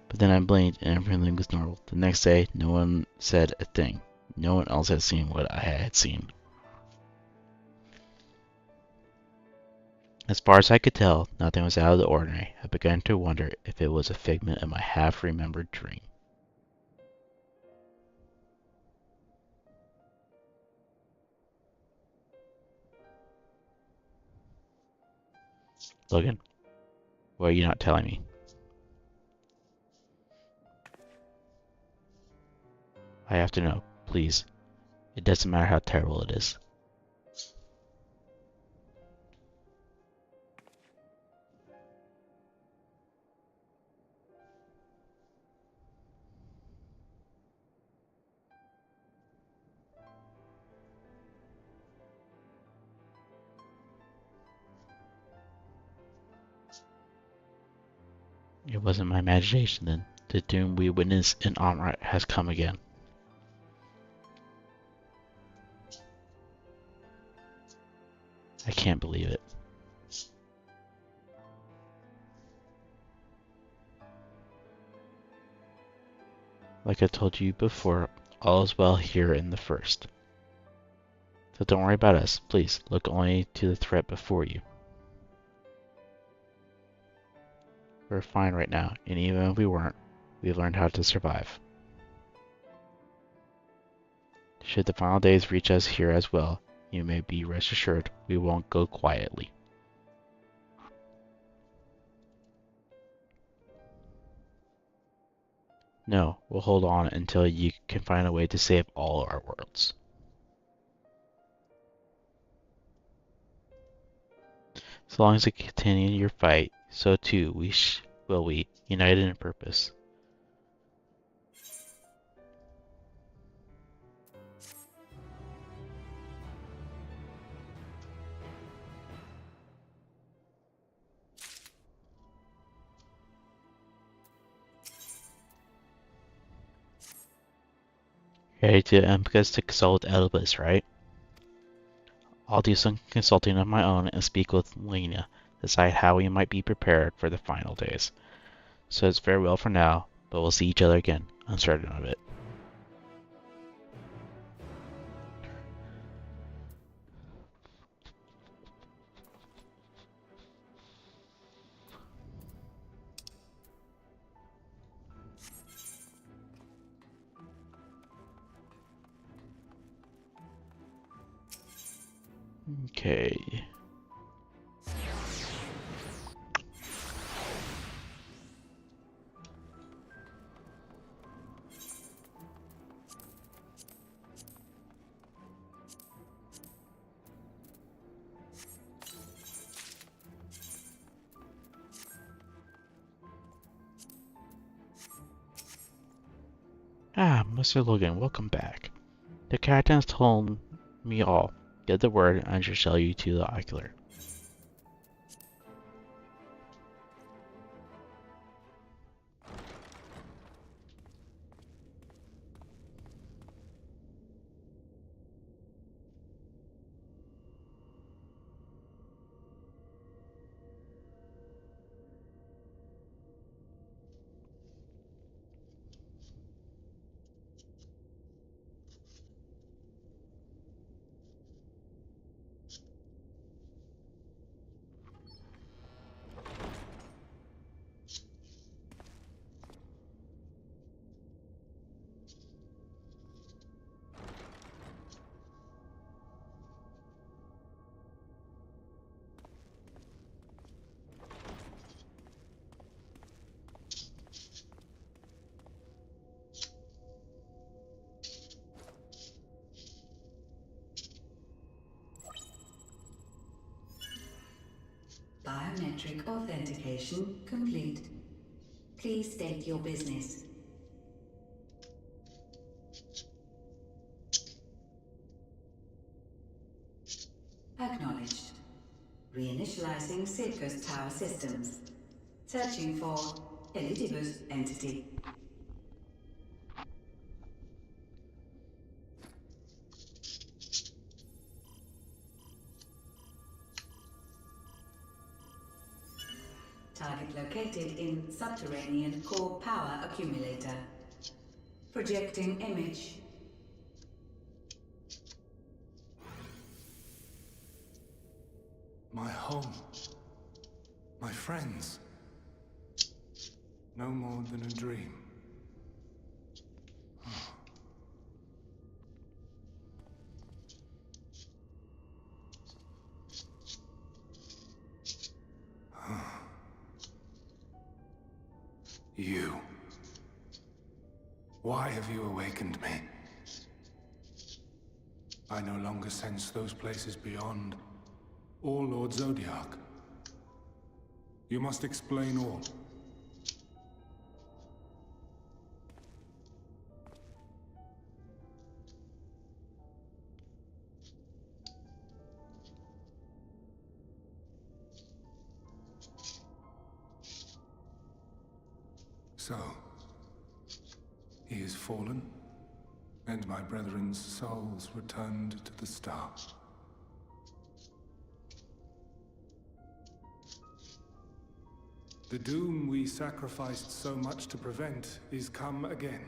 But then I blinked and everything was normal. The next day, no one said a thing. No one else had seen what I had seen. As far as I could tell, nothing was out of the ordinary. I began to wonder if it was a figment of my half-remembered dream. Logan, why are you not telling me? I have to know, please. It doesn't matter how terrible it is. It wasn't my imagination then. The doom we witnessed in Omrat has come again. I can't believe it. Like I told you before, all is well here in the first. So don't worry about us. Please, look only to the threat before you. We're fine right now, and even if we weren't, we learned how to survive. Should the final days reach us here as well, you may be rest assured we won't go quietly. No, we'll hold on until you can find a way to save all our worlds. So long as you continue your fight, so too will we, united in purpose. Ready to Empicus to consult Elbus, right? I'll do some consulting of my own and speak with Lena, decide how we might be prepared for the final days. So it's farewell for now, but we'll see each other again, uncertain of it. Okay. Ah, Mr. Logan, welcome back. The captain's told me all. Get the word and I shall show you to the ocular. Biometric authentication complete. Please state your business. Acknowledged. Reinitializing Silco's tower systems. Searching for Elidibus entity. Target located in subterranean core power accumulator. Projecting image. My home. My friends. No more than a dream. You. Why have you awakened me? I no longer sense those places beyond, or Lord Zodiac. You must explain all. So, he is fallen, and my brethren's souls returned to the star. The doom we sacrificed so much to prevent is come again.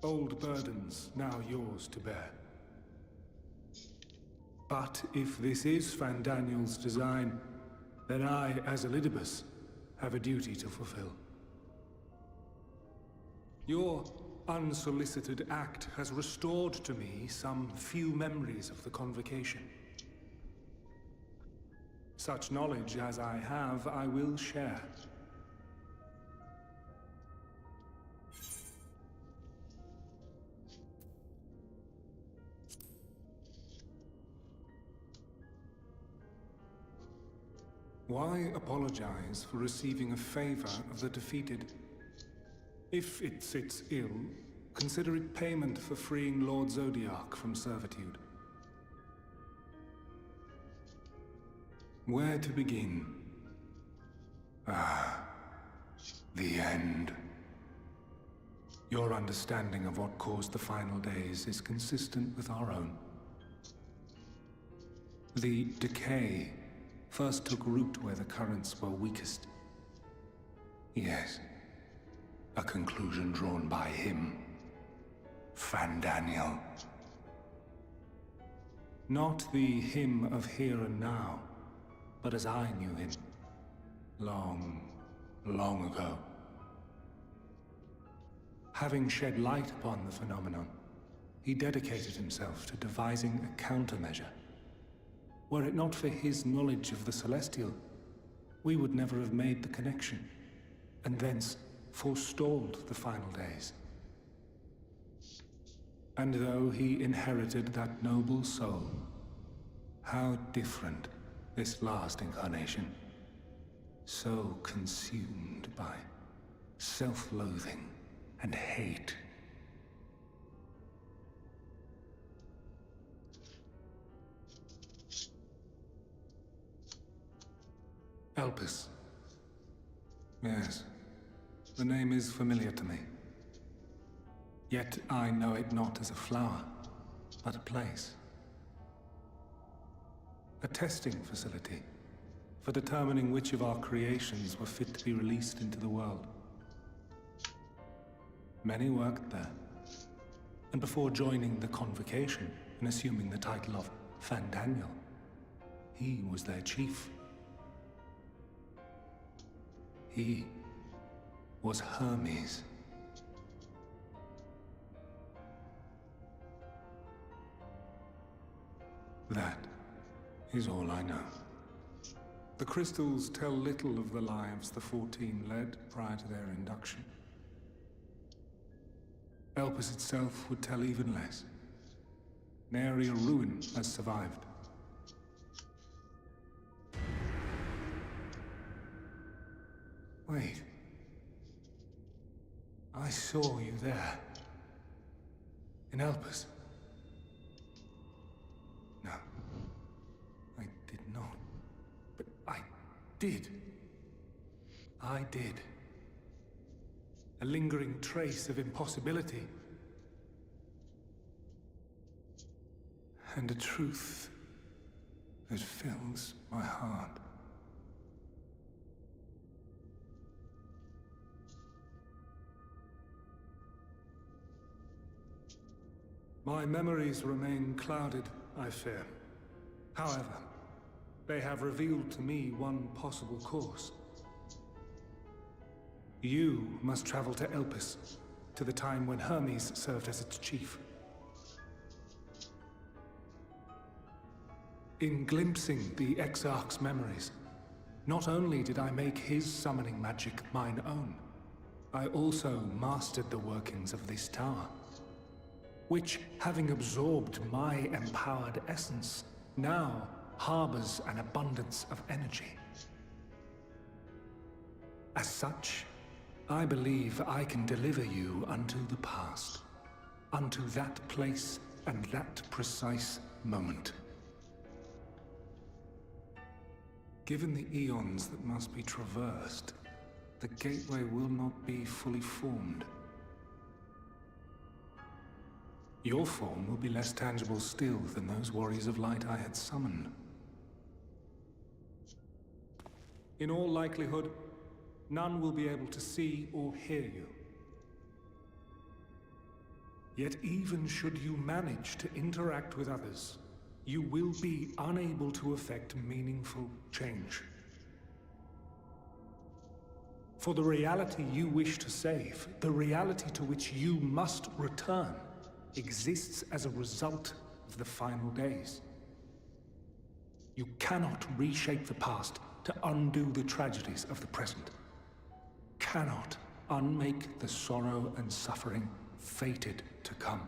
Old burdens now yours to bear. But if this is Fandaniel's design, then I, as Elidibus, have a duty to fulfill. Your unsolicited act has restored to me some few memories of the Convocation. Such knowledge as I have, I will share. Why apologize for receiving a favor of the defeated? If it sits ill, consider it payment for freeing Lord Zodiac from servitude. Where to begin? Ah, the end. Your understanding of what caused the final days is consistent with our own. The decay first took root where the currents were weakest. Yes, a conclusion drawn by him, Fandaniel. Not the him of here and now, but as I knew him, long, long ago. Having shed light upon the phenomenon, he dedicated himself to devising a countermeasure. Were it not for his knowledge of the Celestial, we would never have made the connection, and thence forestalled the final days. And though he inherited that noble soul, how different this last incarnation, so consumed by self-loathing and hate. Elpis. Yes, the name is familiar to me. Yet I know it not as a flower, but a place. A testing facility for determining which of our creations were fit to be released into the world. Many worked there, and before joining the Convocation and assuming the title of Fandaniel, he was their chief. He was Hermes. That is all I know. The crystals tell little of the lives the 14 led prior to their induction. Elpis itself would tell even less. Nary a ruin has survived. Wait. I saw you there. In Elpis. No. I did not. But I did. I did. A lingering trace of impossibility. And a truth that fills my heart. My memories remain clouded, I fear. However, they have revealed to me one possible course. You must travel to Elpis, to the time when Hermes served as its chief. In glimpsing the Exarch's memories, not only did I make his summoning magic mine own, I also mastered the workings of this tower, which, having absorbed my empowered essence, now harbors an abundance of energy. As such, I believe I can deliver you unto the past, unto that place and that precise moment. Given the eons that must be traversed, the gateway will not be fully formed. Your form will be less tangible still than those warriors of light I had summoned. In all likelihood, none will be able to see or hear you. Yet even should you manage to interact with others, you will be unable to effect meaningful change. For the reality you wish to save, the reality to which you must return, exists as a result of the final days. You cannot reshape the past to undo the tragedies of the present. Cannot unmake the sorrow and suffering fated to come.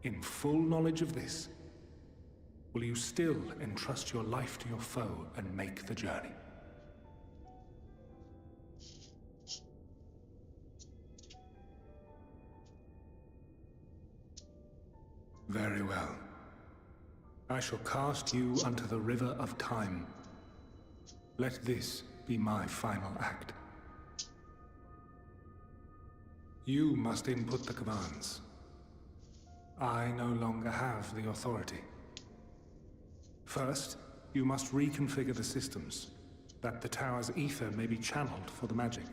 In full knowledge of this, will you still entrust your life to your foe and make the journey? Very well. I shall cast you unto the river of time. Let this be my final act. You must input the commands. I no longer have the authority. First, you must reconfigure the systems, that the tower's ether may be channeled for the magic.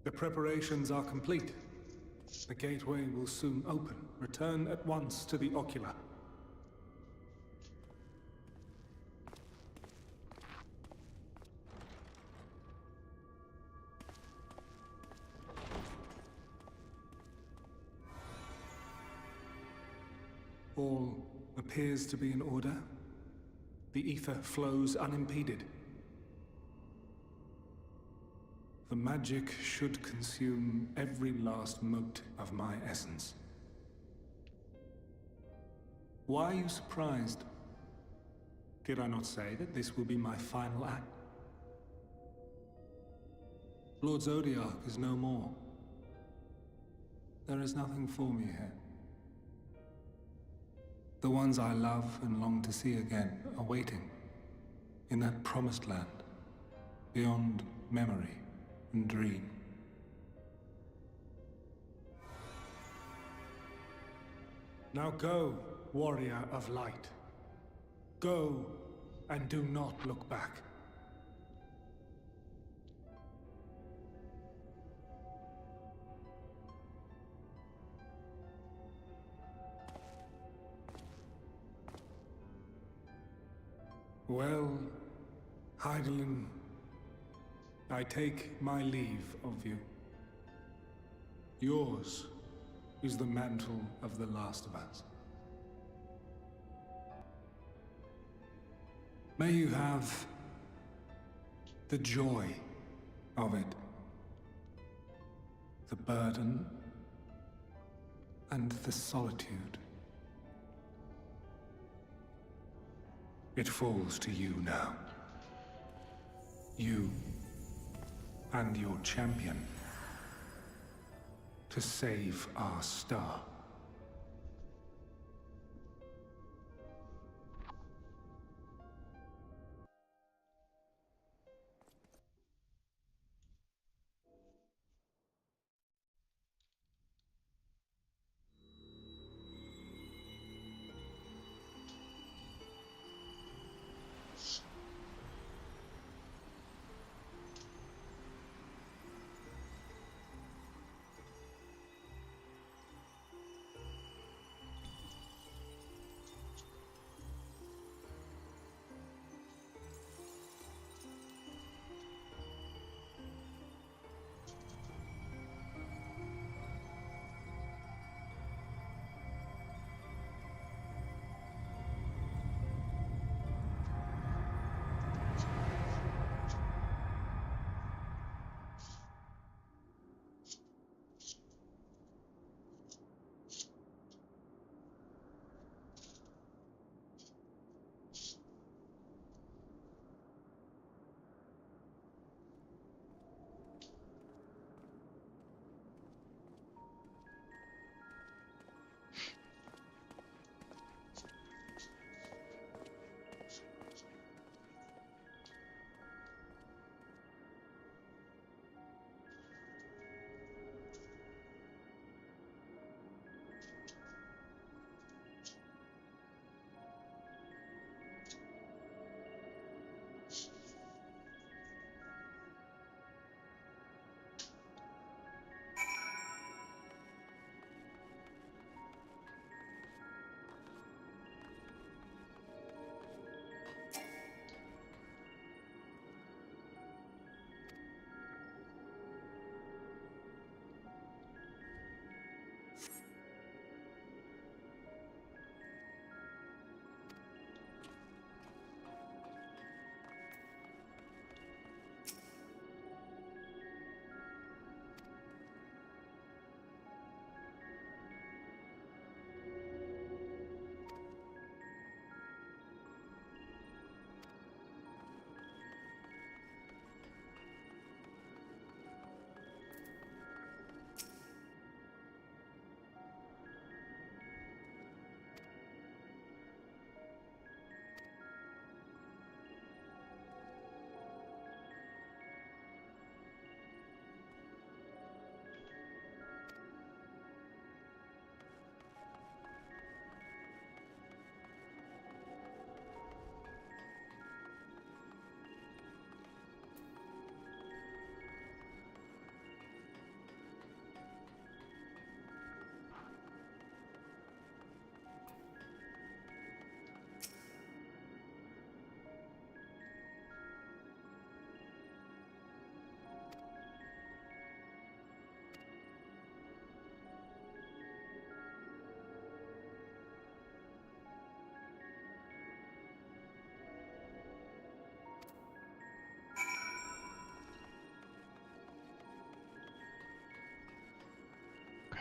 The preparations are complete. The gateway will soon open. Return at once to the ocular. All appears to be in order. The ether flows unimpeded. The magic should consume every last mote of my essence. Why are you surprised? Did I not say that this will be my final act? Lord Zodiac is no more. There is nothing for me here. The ones I love and long to see again are waiting in that promised land, beyond memory and dream. Now go, warrior of light. Go, and do not look back. Well, Heidelin, I take my leave of you. Yours is the mantle of the last of us. May you have the joy of it, the burden and the solitude. It falls to you now. You and your champion to save our star.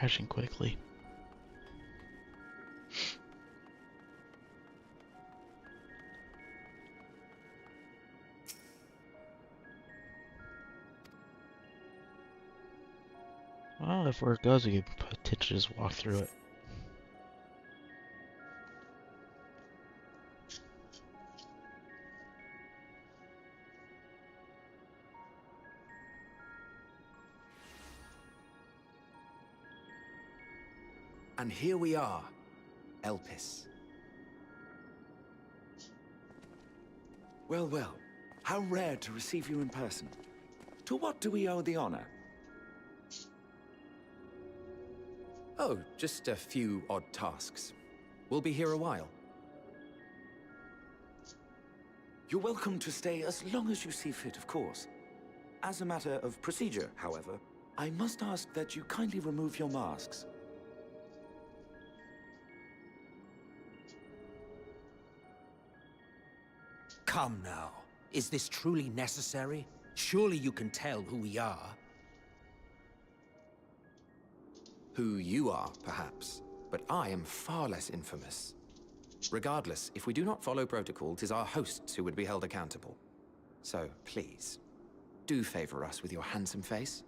crashing quickly. Well, if where it goes, we could potentially just walk through it. And here we are, Elpis. Well, well. How rare to receive you in person. To what do we owe the honor? Oh, just a few odd tasks. We'll be here a while. You're welcome to stay as long as you see fit, of course. As a matter of procedure, however, I must ask that you kindly remove your masks. Come now. Is this truly necessary? Surely you can tell who we are. Who you are, perhaps, but I am far less infamous. Regardless, if we do not follow protocol, 'tis our hosts who would be held accountable. So, please, do favor us with your handsome face.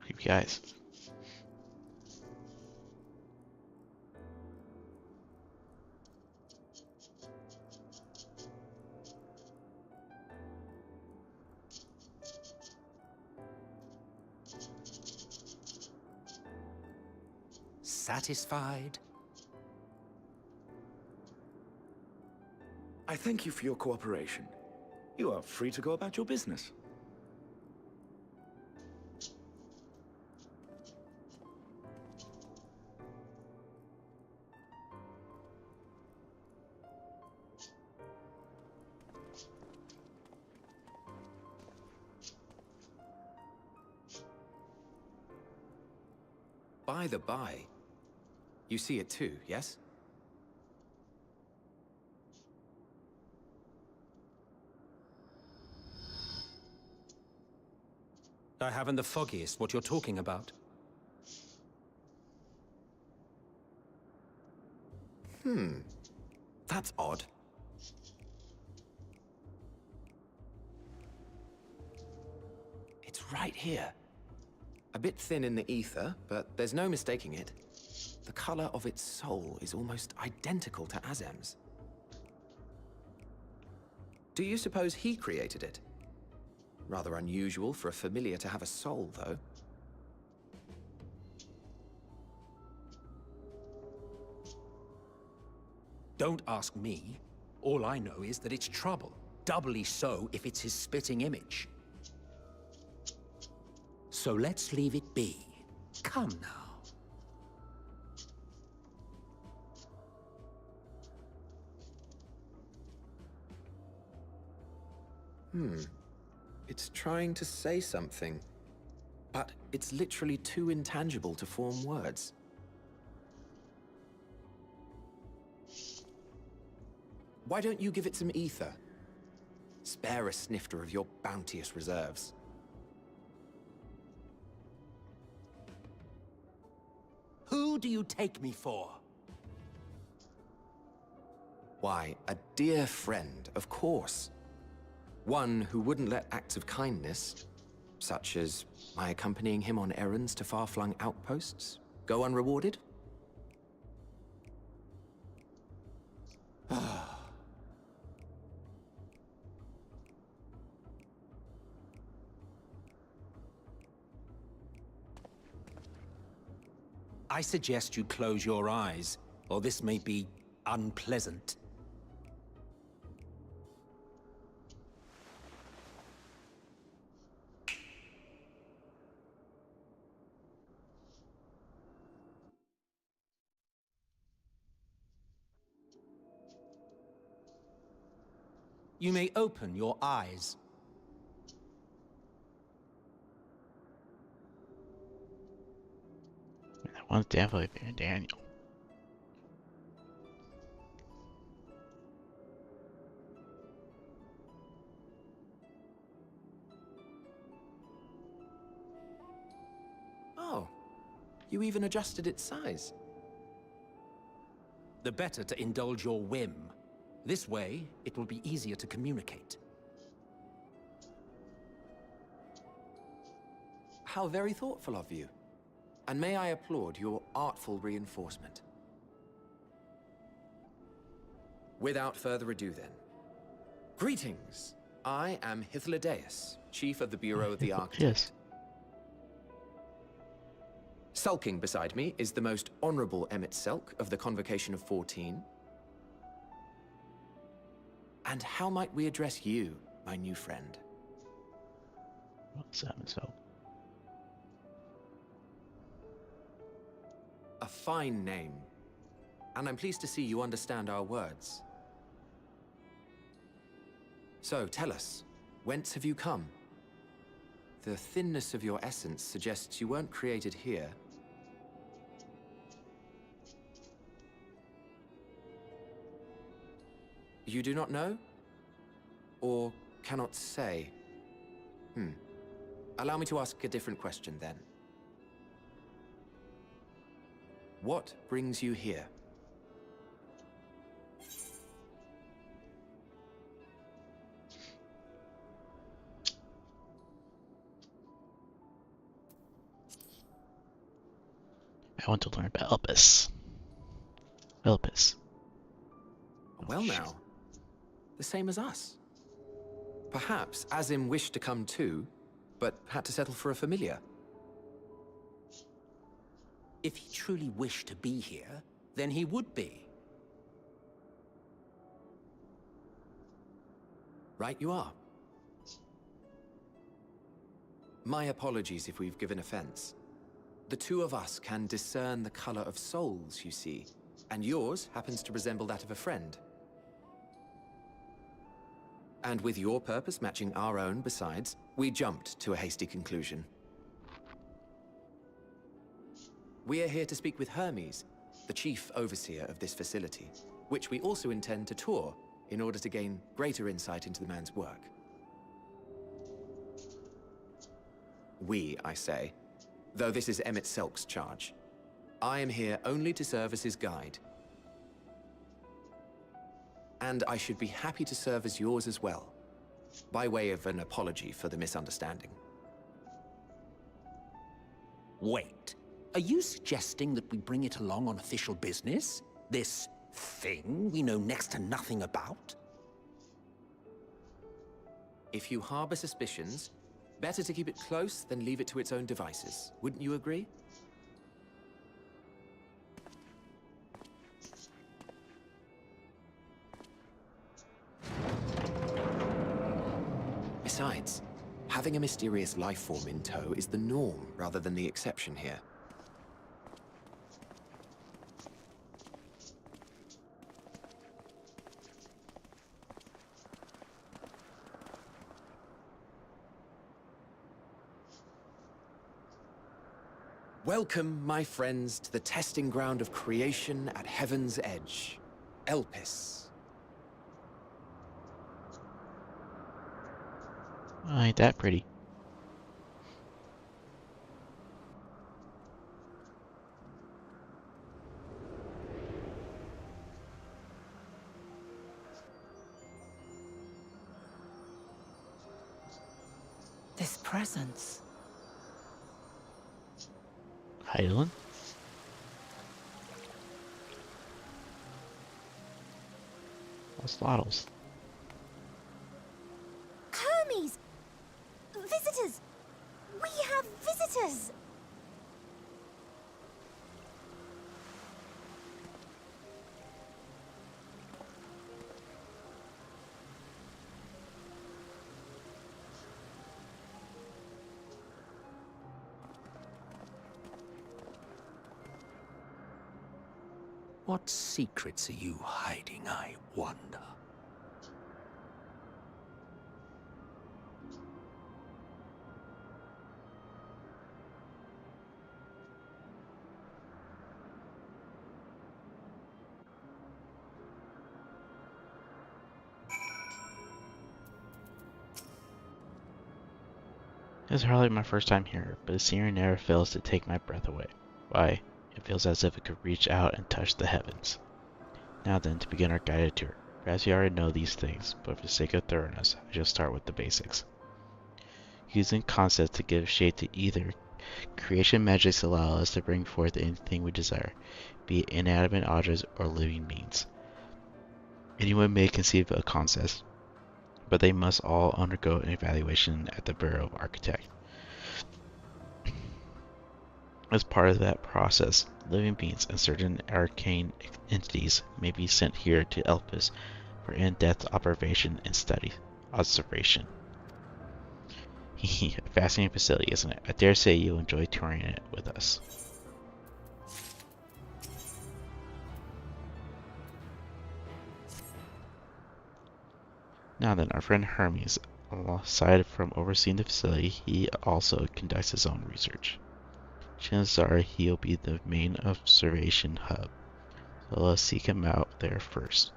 Creepy eyes. Satisfied? I thank you for your cooperation. You are free to go about your business. By the by, you see it too, yes? I haven't the foggiest what you're talking about. That's odd. It's right here. A bit thin in the ether, but there's no mistaking it. The color of its soul is almost identical to Azem's. Do you suppose he created it? Rather unusual for a familiar to have a soul, though. Don't ask me. All I know is that it's trouble. Doubly so if it's his spitting image. So let's leave it be. Come now. It's trying to say something, but it's literally too intangible to form words. Why don't you give it some ether? Spare a snifter of your bounteous reserves. Who do you take me for? Why, a dear friend, of course. One who wouldn't let acts of kindness, such as my accompanying him on errands to far-flung outposts, go unrewarded? I suggest you close your eyes, or this may be unpleasant. You may open your eyes. That one's definitely Van Daniel. Oh, you even adjusted its size. The better to indulge your whim. This way, it will be easier to communicate. How very thoughtful of you. And may I applaud your artful reinforcement. Without further ado then. Greetings. I am Hythlodaeus, Chief of the Bureau of the Architect. Yes. Sulking beside me is the most honorable Emmett Selk of the Convocation of 14. And how might we address you, my new friend? So. A fine name. And I'm pleased to see you understand our words. So, tell us, whence have you come? The thinness of your essence suggests you weren't created here. You do not know? Or cannot say? Allow me to ask a different question then. What brings you here? I want to learn about Elpis. Elpis. Well now, the same as us. Perhaps Azim wished to come too, but had to settle for a familiar. If he truly wished to be here, then he would be. Right you are. My apologies if we've given offense. The two of us can discern the color of souls, you see, and yours happens to resemble that of a friend. And with your purpose matching our own besides, we jumped to a hasty conclusion. We are here to speak with Hermes, the chief overseer of this facility, which we also intend to tour in order to gain greater insight into the man's work. We, I say, though this is Emmett Selk's charge. I am here only to serve as his guide. And I should be happy to serve as yours as well, by way of an apology for the misunderstanding. Wait, are you suggesting that we bring it along on official business? This thing we know next to nothing about? If you harbor suspicions, better to keep it close than leave it to its own devices. Wouldn't you agree? Besides, having a mysterious life form in tow is the norm rather than the exception here. Welcome, my friends, to the testing ground of creation at Heaven's Edge, Elpis. Oh, ain't that pretty? This presence. Hydaelyn? What's Lottles? Hermes! Visitors! We have visitors! What secrets are you hiding, I wonder? It's hardly my first time here, but the scenery never fails to take my breath away. Why, it feels as if it could reach out and touch the heavens. Now then, to begin our guided tour. Perhaps you already know these things, but for the sake of thoroughness, I shall start with the basics. Using concepts to give shape to either, creation magics allow us to bring forth anything we desire, be it inanimate objects or living beings. Anyone may conceive a concept, but they must all undergo an evaluation at the Bureau of Architect. As part of that process, living beings and certain arcane entities may be sent here to Elpis for in-depth observation and study. Observation. A fascinating facility, isn't it? I dare say you'll enjoy touring it with us. Now then, our friend Hermes, aside from overseeing the facility, he also conducts his own research. Chances are he'll be the main observation hub, so let's seek him out there first.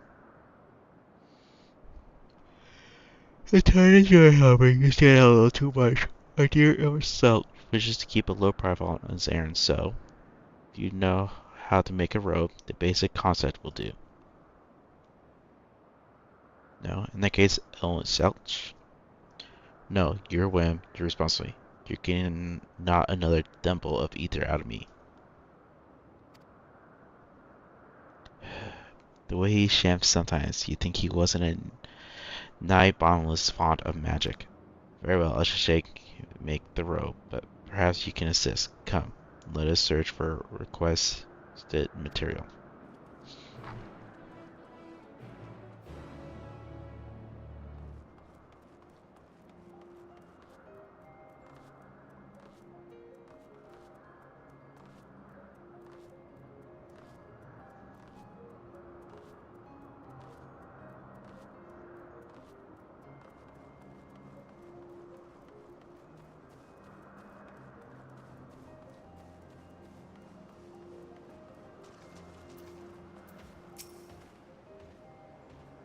The time you're helping is getting a little too much. Our dear Elsa wishes to keep a low profile on his errands, so if you know how to make a robe, the basic concept will do. No, in that case, Ellen Selch. No, your whim, your responsibility. You're getting not another thimble of ether out of me. The way he champs sometimes, you'd think he wasn't a nigh bottomless font of magic. Very well, I shall make the robe, but perhaps you can assist. Come, let us search for requested material.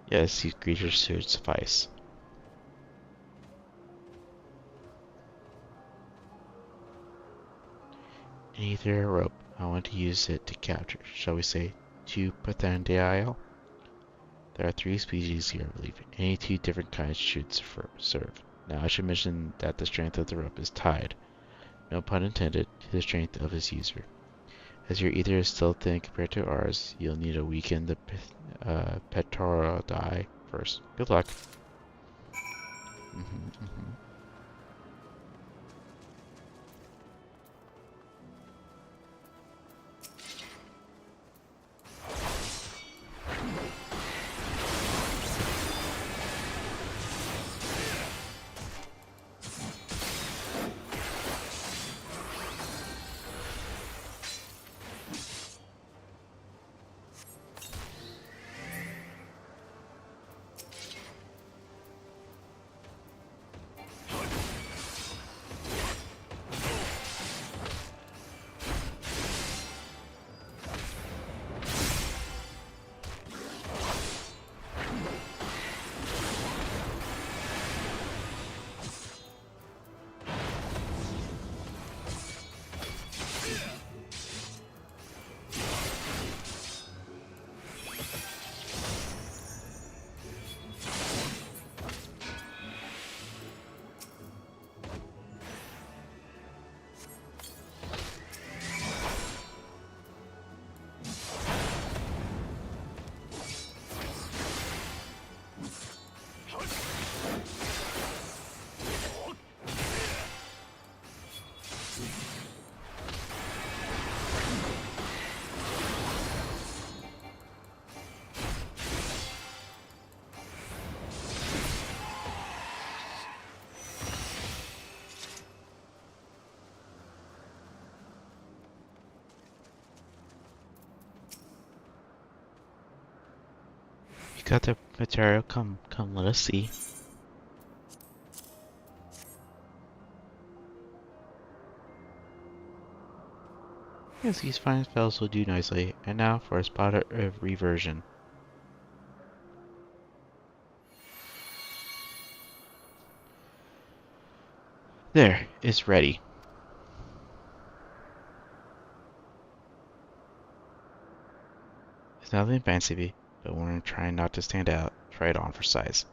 Yes, these creatures should suffice. Either a rope. I want to use it to capture, shall we say, 2 Pathandial? There are 3 species here, I believe. Any 2 different kinds should serve. Now I should mention that the strength of the rope is tied, no pun intended, to the strength of its user. As your ether is still thin compared to ours, you'll need to weaken the pectoral die first. Good luck. Got the material. Come, let us see. Yes, these fine spells will do nicely. And now for a spot of reversion. There, it's ready. It's nothing fancy, but when we're trying not to stand out, try it on for size.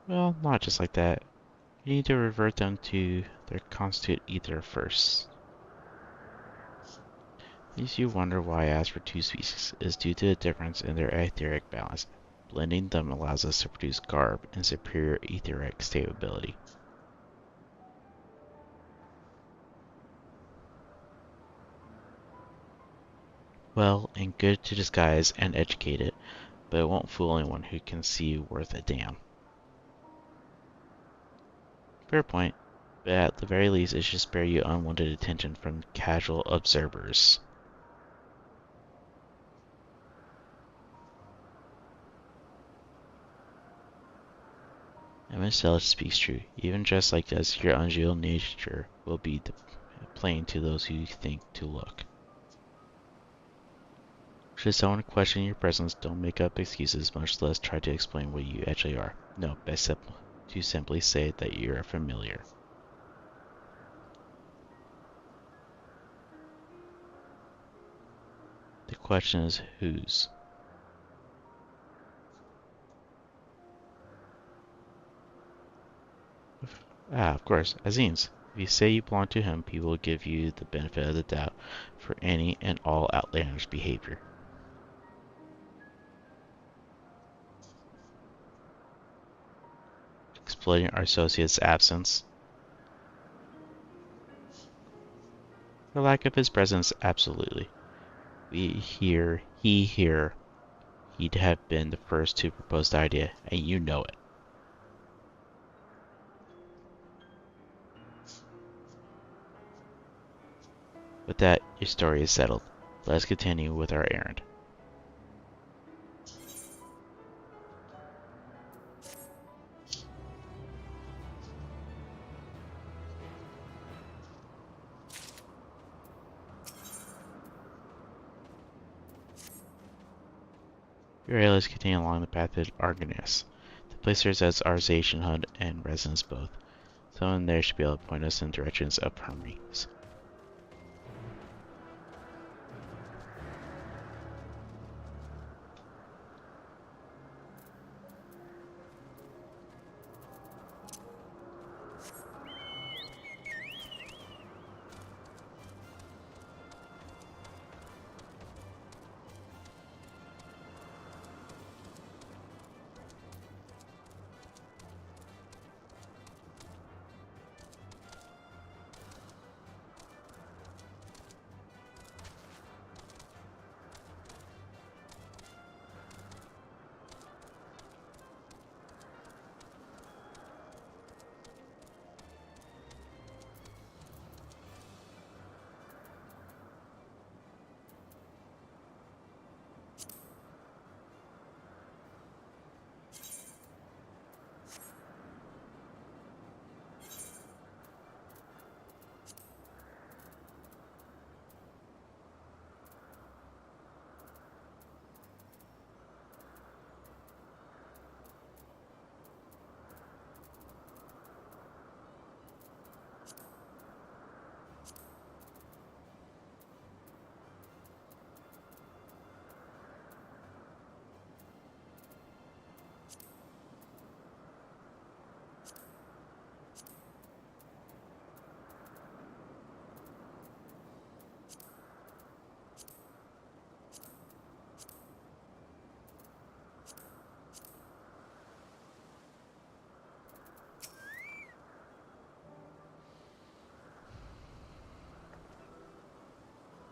Well, not just like that. You need to revert them to their constitute ether first. These you wonder why I asked for two species is due to the difference in their etheric balance. Blending them allows us to produce garb and superior etheric stability. Well and good to disguise and educate it, but it won't fool anyone who can see worth a damn. Fair point, but at the very least it should spare you unwanted attention from casual observers. And Miss Ellis speaks true. Even dressed like this, your unreal nature will be plain to those who think to look. Should someone question your presence, don't make up excuses, much less try to explain what you actually are. No, best to simply say that you are familiar. The question is whose? Ah, of course, Azim's. If you say you belong to him, people will give you the benefit of the doubt for any and all outlandish behavior. Exploiting our associate's absence. For lack of his presence, absolutely. He here, he'd have been the first to propose the idea, and you know it. With that, your story is settled. Let us continue with our errand. Your rail is continuing along the path to Argonus. The place serves as our station hub and residence both. Someone there should be able to point us in directions of Hermes.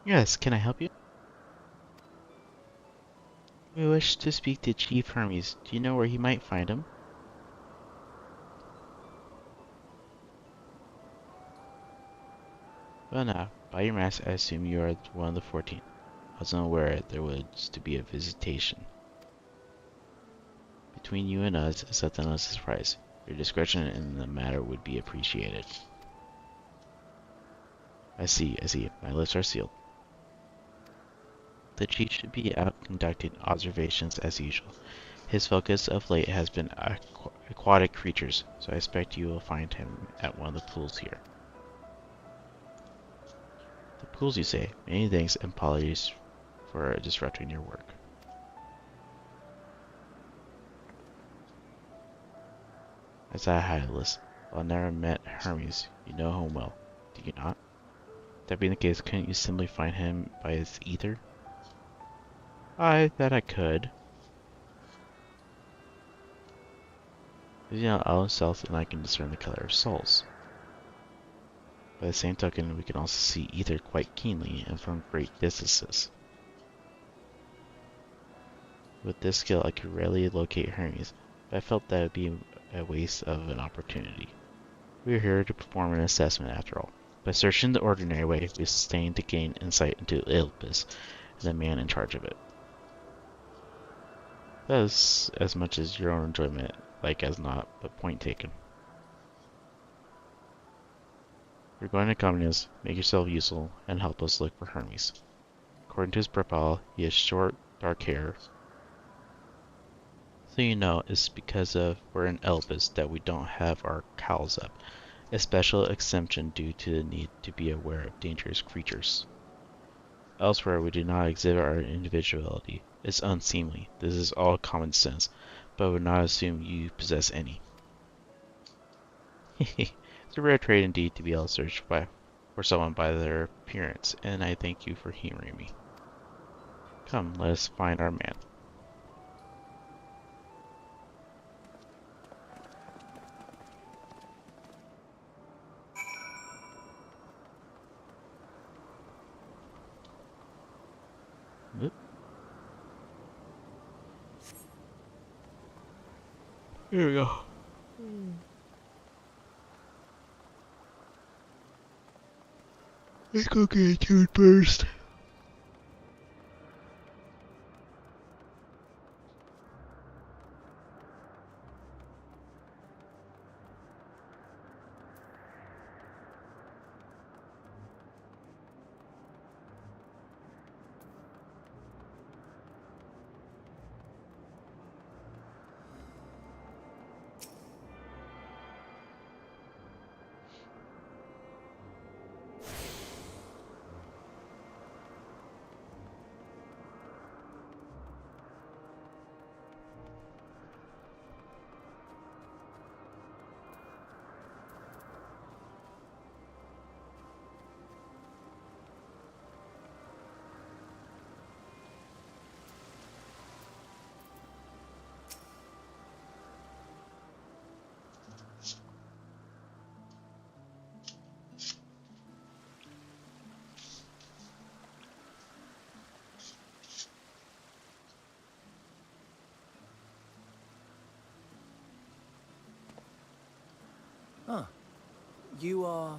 Yes, can I help you? We wish to speak to Chief Hermes. Do you know where he might find him? Well now, by your mask I assume you are one of the 14. I was unaware there was to be a visitation. Between you and us, something else is a surprise. Your discretion in the matter would be appreciated. I see. My lips are sealed. The chief should be out conducting observations as usual. His focus of late has been aquatic creatures, so I expect you will find him at one of the pools here. The pools, you say? Many thanks and apologies for disrupting your work. As I Hylas, while I never met Hermes, you know him well, do you not? That being the case, couldn't you simply find him by his ether? That I could. Using our own self, and I can discern the color of souls. By the same token, we can also see ether quite keenly and from great distances. With this skill, I could rarely locate Hermes, but I felt that it would be a waste of an opportunity. We are here to perform an assessment after all. By searching the ordinary way, we sustain to gain insight into Olympus and the man in charge of it. That is as much as your own enjoyment, like as not, but point taken. You're going to accompany us, make yourself useful, and help us look for Hermes. According to his profile, he has short, dark hair. So you know, it's because we're in Elpis that we don't have our cowls up, a special exemption due to the need to be aware of dangerous creatures. Elsewhere, we do not exhibit our individuality. It's unseemly. This is all common sense, but I would not assume you possess any. It's a rare trait indeed to be able to search for someone by their appearance, and I thank you for humoring me. Come, let us find our man. Oop. Here we go. Let's go get a tooth first. Ah, you are...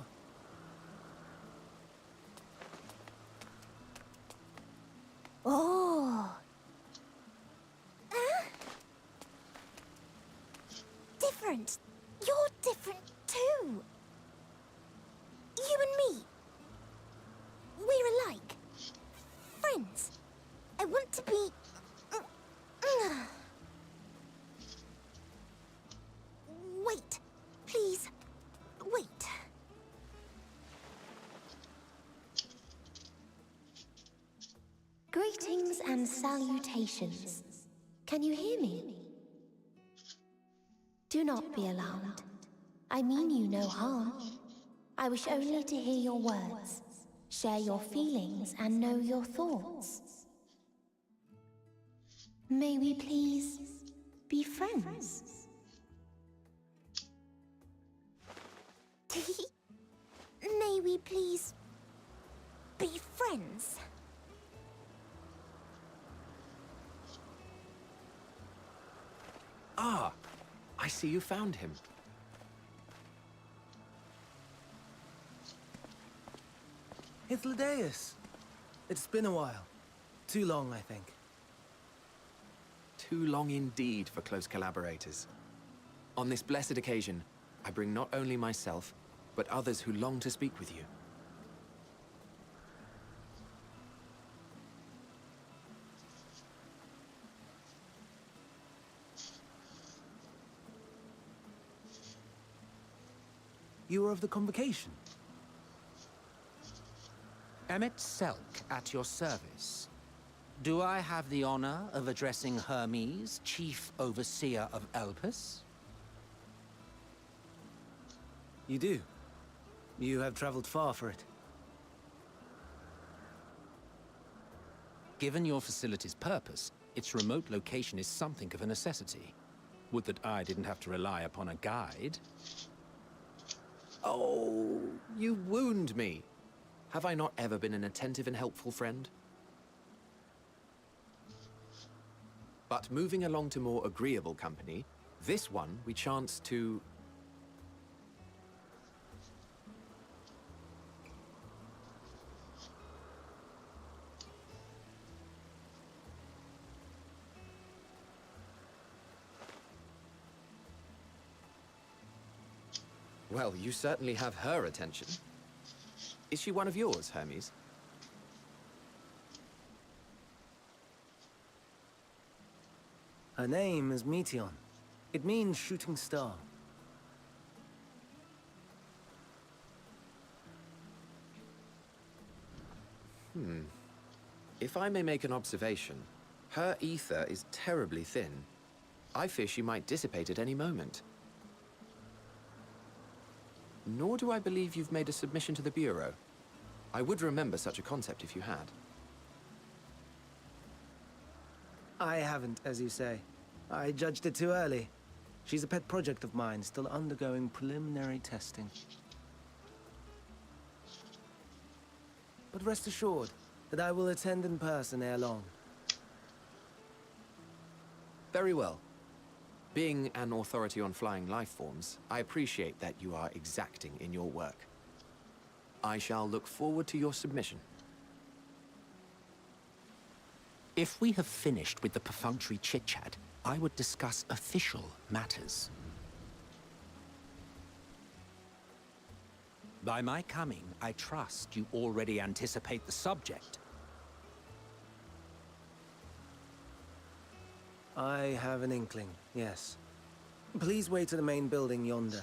Oh. Different. You're different too. You and me. We're alike. Friends. I want to be... Wait. Please. Wait. Greetings and salutations. Can you hear me? Do not be alarmed. I mean you no harm. I wish only to hear your words, share your feelings, and know your thoughts. May we please be friends? May we please be friends? Ah, I see you found him. Hythlodaeus. It's been a while. Too long, I think. Too long indeed for close collaborators. On this blessed occasion, I bring not only myself, but others who long to speak with you. You were of the convocation. Emmett Selk at your service. Do I have the honor of addressing Hermes, Chief Overseer of Elpis? You do. You have traveled far for it. Given your facility's purpose, its remote location is something of a necessity. Would that I didn't have to rely upon a guide. Oh, you wound me. Have I not ever been an attentive and helpful friend? But moving along to more agreeable company, this one we chance to... Well, you certainly have her attention. Is she one of yours, Hermes? Her name is Meteon. It means shooting star. If I may make an observation, her ether is terribly thin. I fear she might dissipate at any moment. Nor do I believe you've made a submission to the Bureau. I would remember such a concept if you had. I haven't, as you say. I judged it too early. She's a pet project of mine, still undergoing preliminary testing. But rest assured that I will attend in person ere long. Very well. Being an authority on flying life forms, I appreciate that you are exacting in your work. I shall look forward to your submission. If we have finished with the perfunctory chit-chat, I would discuss official matters. By my coming, I trust you already anticipate the subject. I have an inkling, yes. Please wait to the main building yonder.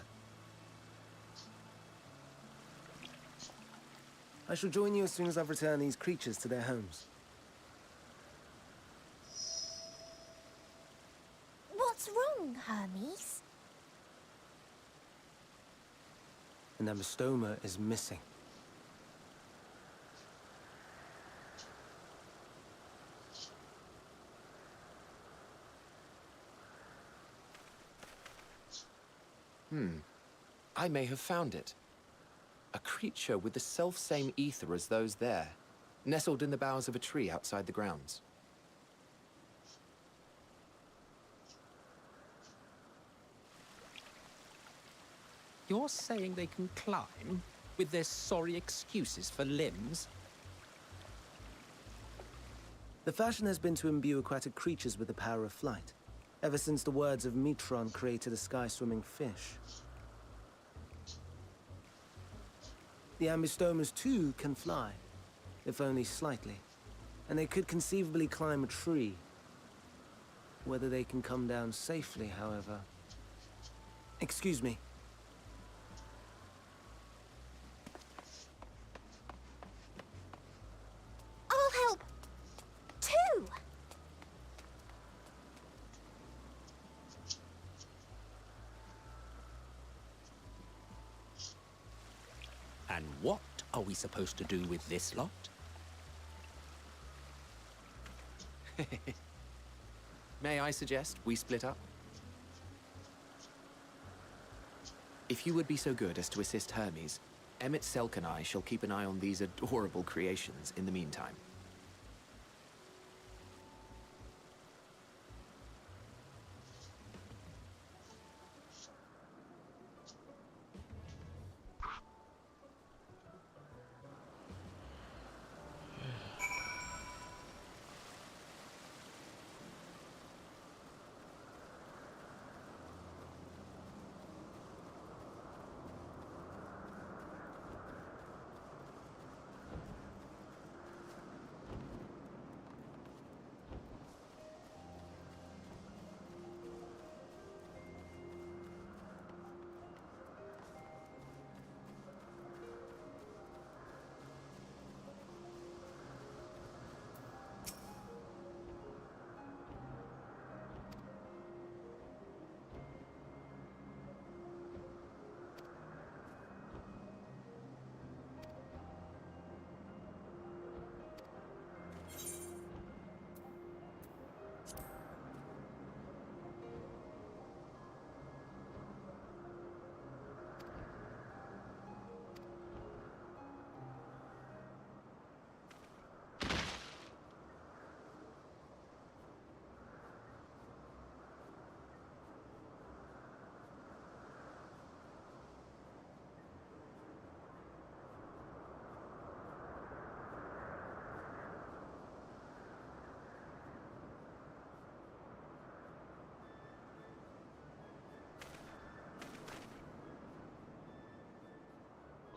I shall join you as soon as I've returned these creatures to their homes. What's wrong, Hermes? An amystoma is missing. I may have found it. A creature with the self-same ether as those there, nestled in the boughs of a tree outside the grounds. You're saying they can climb, with their sorry excuses for limbs? The fashion has been to imbue aquatic creatures with the power of flight, ever since the words of Metron created a sky-swimming fish. The ambystomas, too, can fly, if only slightly, and they could conceivably climb a tree. Whether they can come down safely, however... Excuse me. I'll help, too! And what are we supposed to do with this lot? May I suggest we split up? If you would be so good as to assist Hermes, Emmett Selk and I shall keep an eye on these adorable creations in the meantime.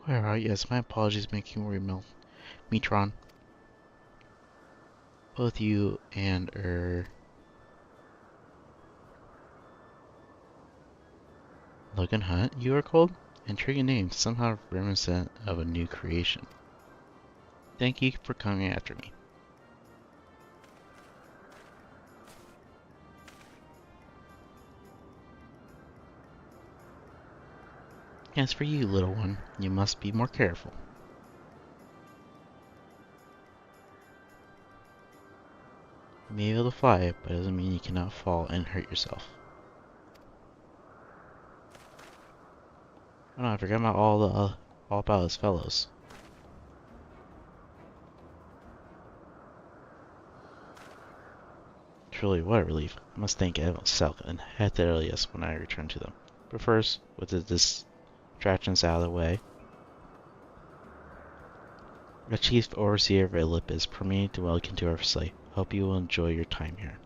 Alright, yes, my apologies making Metron. Both you and Logan Hunt, you are called? Intriguing name, somehow reminiscent of a new creation. Thank you for coming after me. As for you, little one, you must be more careful. You may be able to fly, but it doesn't mean you cannot fall and hurt yourself. Oh no, I forgot about all about his fellows. Truly, what a relief. I must thank Edmund Selk and Hethelius when I return to them. But first, with the distractions out of the way, the Chief Overseer of Idlib is permitted to welcome to our facility. Hope you will enjoy your time here.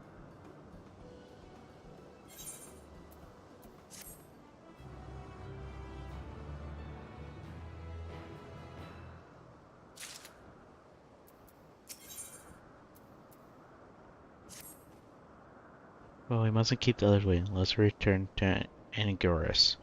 Well, we mustn't keep the others waiting. Let's return to Anagoras.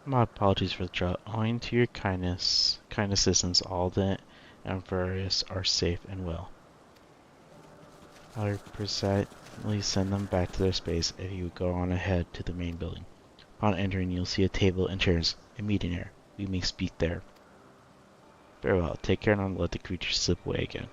My apologies for the drought. Owing to your kindnesses since Alden and Various are safe and well. I'll presently send them back to their space if you go on ahead to the main building. Upon entering, you'll see a table and chairs, a meeting area. We may speak there. Very well. Take care and don't let the creatures slip away again.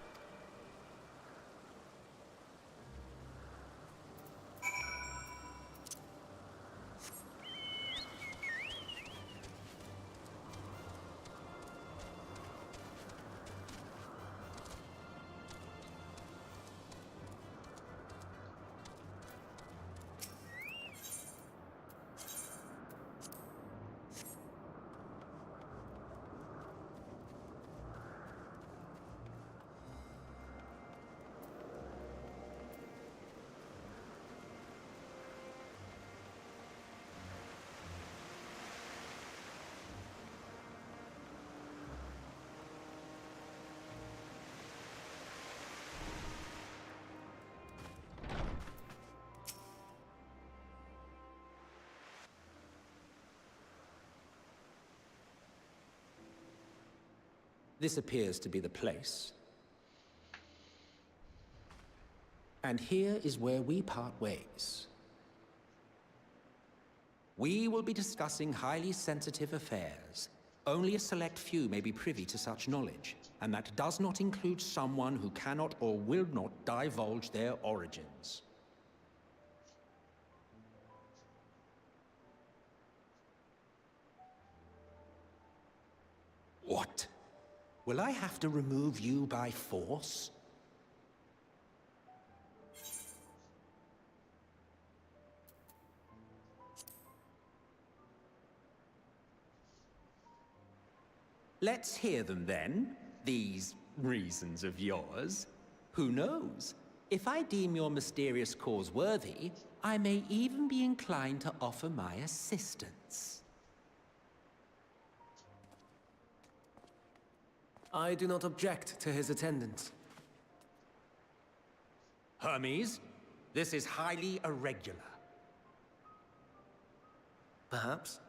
This appears to be the place. And here is where we part ways. We will be discussing highly sensitive affairs. Only a select few may be privy to such knowledge, and that does not include someone who cannot or will not divulge their origins. What? Will I have to remove you by force? Let's hear them then, these reasons of yours. Who knows? If I deem your mysterious cause worthy, I may even be inclined to offer my assistance. I do not object to his attendance. Hermes, this is highly irregular. Perhaps,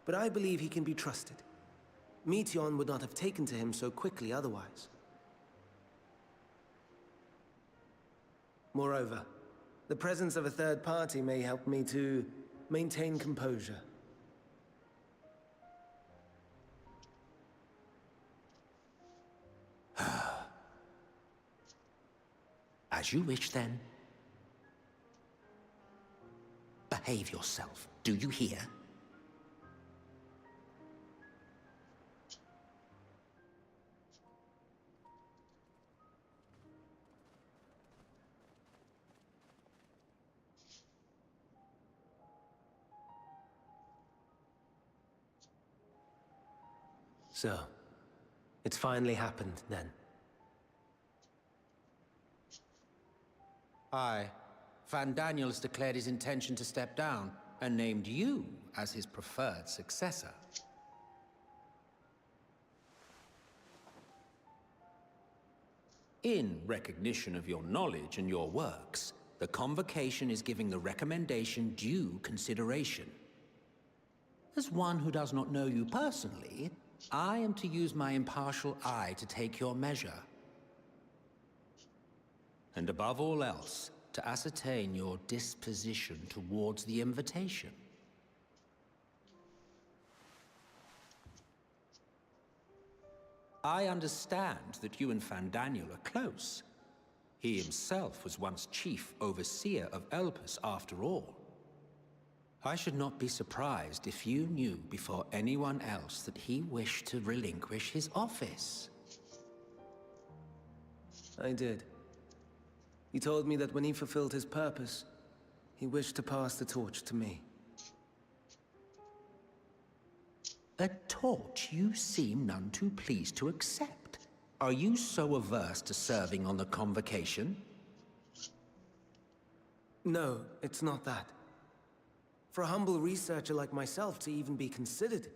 but I believe he can be trusted. Meteion would not have taken to him so quickly otherwise. Moreover, the presence of a third party may help me to maintain composure. As you wish, then. behave yourself. Do you hear? So, it's finally happened, then. Aye. Van Daniels declared his intention to step down, and named you as his preferred successor. In recognition of your knowledge and your works, the Convocation is giving the recommendation due consideration. As one who does not know you personally, I am to use my impartial eye to take your measure. And above all else, to ascertain your disposition towards the invitation. I understand that you and Fandaniel are close. He himself was once chief overseer of Elpis after all. I should not be surprised if you knew before anyone else that he wished to relinquish his office. I did. He told me that when he fulfilled his purpose, he wished to pass the torch to me. A torch you seem none too pleased to accept. Are you so averse to serving on the Convocation? No, it's not that. For a humble researcher like myself to even be considered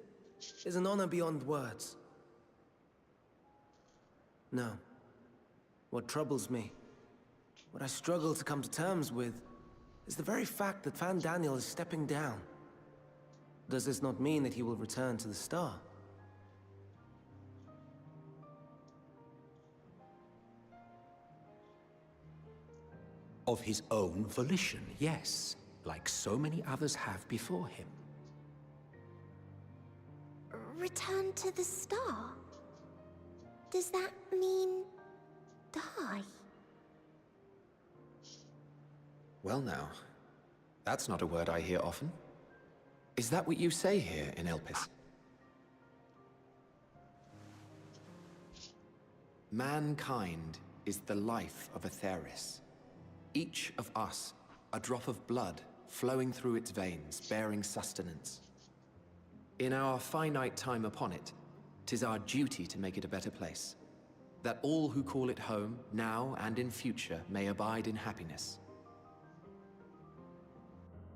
is an honor beyond words. No. What troubles me, what I struggle to come to terms with, is the very fact that Fandaniel is stepping down. Does this not mean that he will return to the Star? Of his own volition, yes, like so many others have before him. Return to the Star? Does that mean die? Well now, that's not a word I hear often. Is that what you say here in Elpis? Mankind is the life of Atheris. Each of us, a drop of blood flowing through its veins, bearing sustenance. In our finite time upon it, 'tis our duty to make it a better place, that all who call it home, now and in future, may abide in happiness.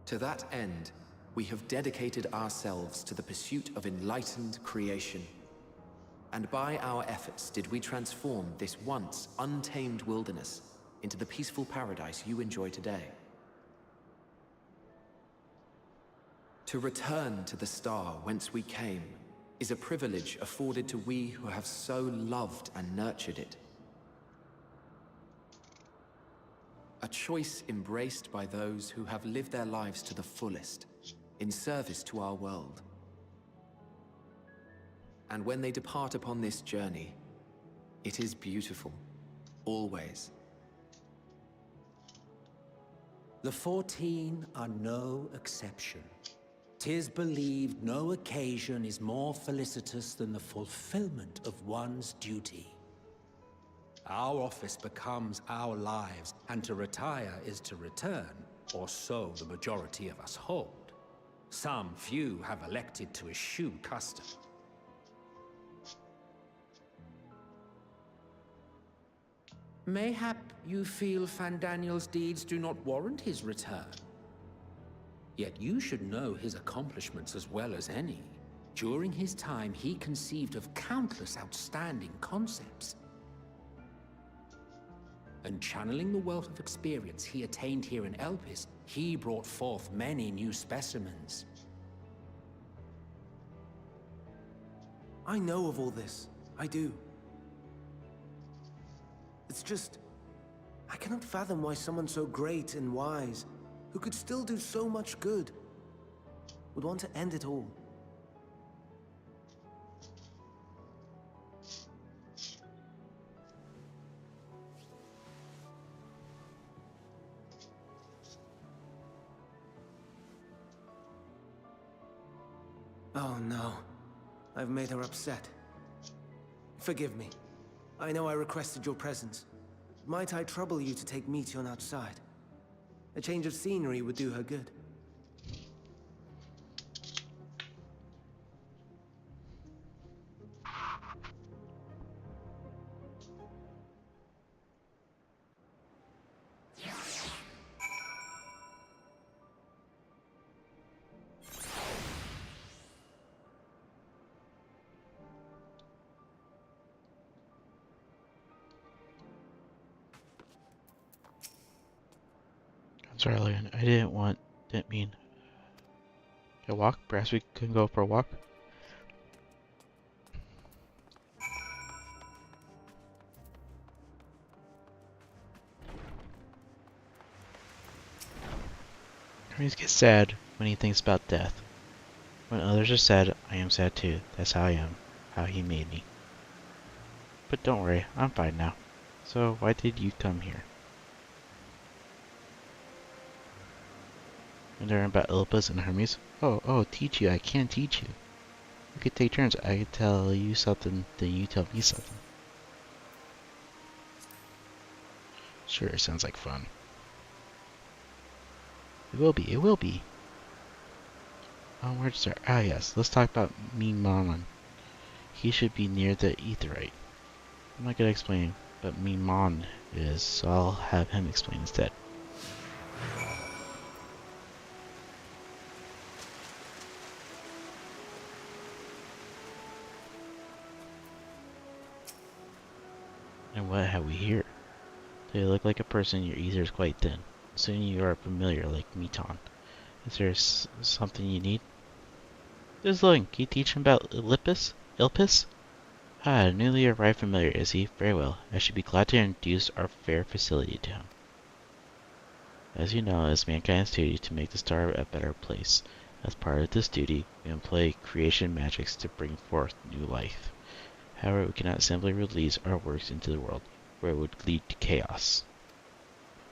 To that end, we have dedicated ourselves to the pursuit of enlightened creation. And by our efforts did we transform this once untamed wilderness into the peaceful paradise you enjoy today. To return to the star whence we came is a privilege afforded to we who have so loved and nurtured it. A choice embraced by those who have lived their lives to the fullest, in service to our world. And when they depart upon this journey, it is beautiful, always. The 14 are no exception. 'Tis believed no occasion is more felicitous than the fulfillment of one's duty. Our office becomes our lives, and to retire is to return, or so the majority of us hold. Some few have elected to eschew custom. Mayhap you feel Fandaniel's deeds do not warrant his return. Yet you should know his accomplishments as well as any. During his time, he conceived of countless outstanding concepts. And channeling the wealth of experience he attained here in Elpis, he brought forth many new specimens. I know of all this. I do. It's just, I cannot fathom why someone so great and wise, who could still do so much good, would want to end it all. Oh no. I've made her upset. Forgive me. I know I requested your presence. Might I trouble you to take Meteon outside? A change of scenery would do her good. I'm sorry, Logan. I didn't mean. A walk? Perhaps we can go for a walk? Hermes gets sad when he thinks about death. When others are sad, I am sad too. That's how I am. How he made me. But don't worry, I'm fine now. So why did you come here? And learn about Elpis and Hermes? Oh, teach you. I can't teach you. We could take turns. I could tell you something, then you tell me something. Sure, sounds like fun. It will be, it will be. Where to start? Ah yes, let's talk about Mimon. He should be near the Aetheryte. I'm not gonna explain, but Mimon is, so I'll have him explain instead. And what have we here? Do you look like a person? Your ether is quite thin. Soon you are familiar like Meton. Is there something you need? This is Logan. Can you teach him about Ilpis? Ah, newly arrived familiar, is he? Very well. I should be glad to introduce our fair facility to him. As you know, it is mankind's duty to make the star a better place. As part of this duty, we employ creation magics to bring forth new life. However, we cannot simply release our works into the world, where it would lead to chaos.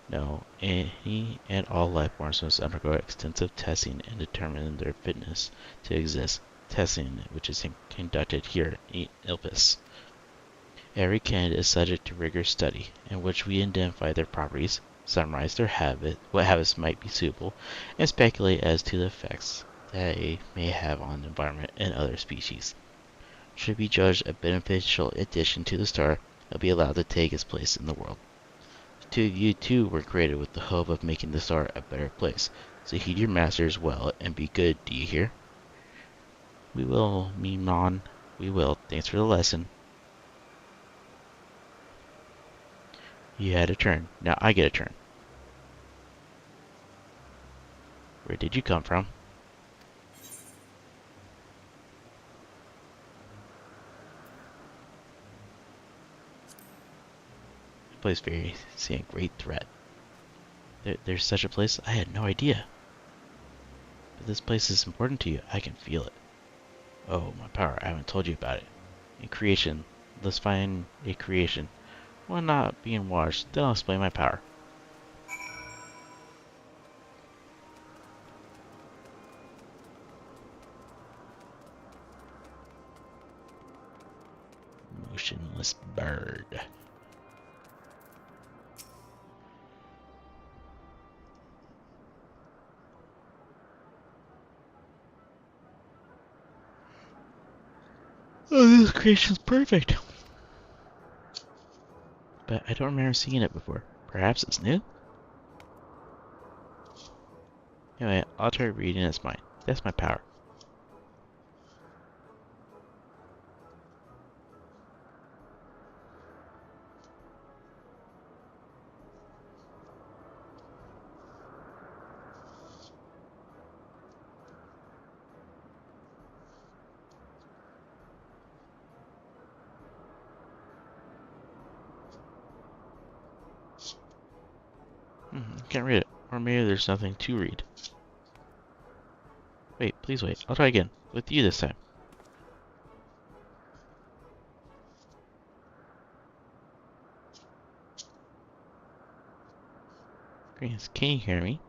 No, any and all life forms must undergo extensive testing and determine their fitness to exist. Testing which is conducted here in Ilpis. Every candidate is subject to rigorous study, in which we identify their properties, summarize their what habits might be suitable, and speculate as to the effects they may have on the environment and other species. Should be judged a beneficial addition to the star, it'll be allowed to take its place in the world. The two of you too were created with the hope of making the star a better place, so heed your masters well and be good, do you hear? We will, Mimon. We will. Thanks for the lesson. You had a turn. Now I get a turn. Where did you come from? This place very seeing a great threat. There's such a place? I had no idea. But this place is important to you. I can feel it. Oh, my power. I haven't told you about it. In creation. Let's find a creation. One not being watched. Then I'll explain my power. Motionless bird. Oh, this creation's perfect. But I don't remember seeing it before. Perhaps it's new? Anyway, I'll try reading its mind. That's my power. Can't read it. Or maybe there's nothing to read. Wait, please wait. I'll try again. With you this time. Greens, can you hear me?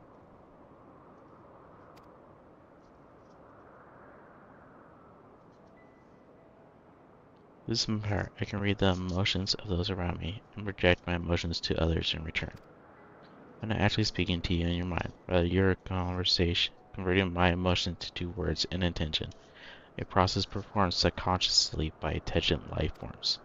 With some power, I can read the emotions of those around me and project my emotions to others in return. I'm not actually speaking to you in your mind, rather your conversation, converting my emotions into words and intention, a process performed subconsciously by intelligent life forms.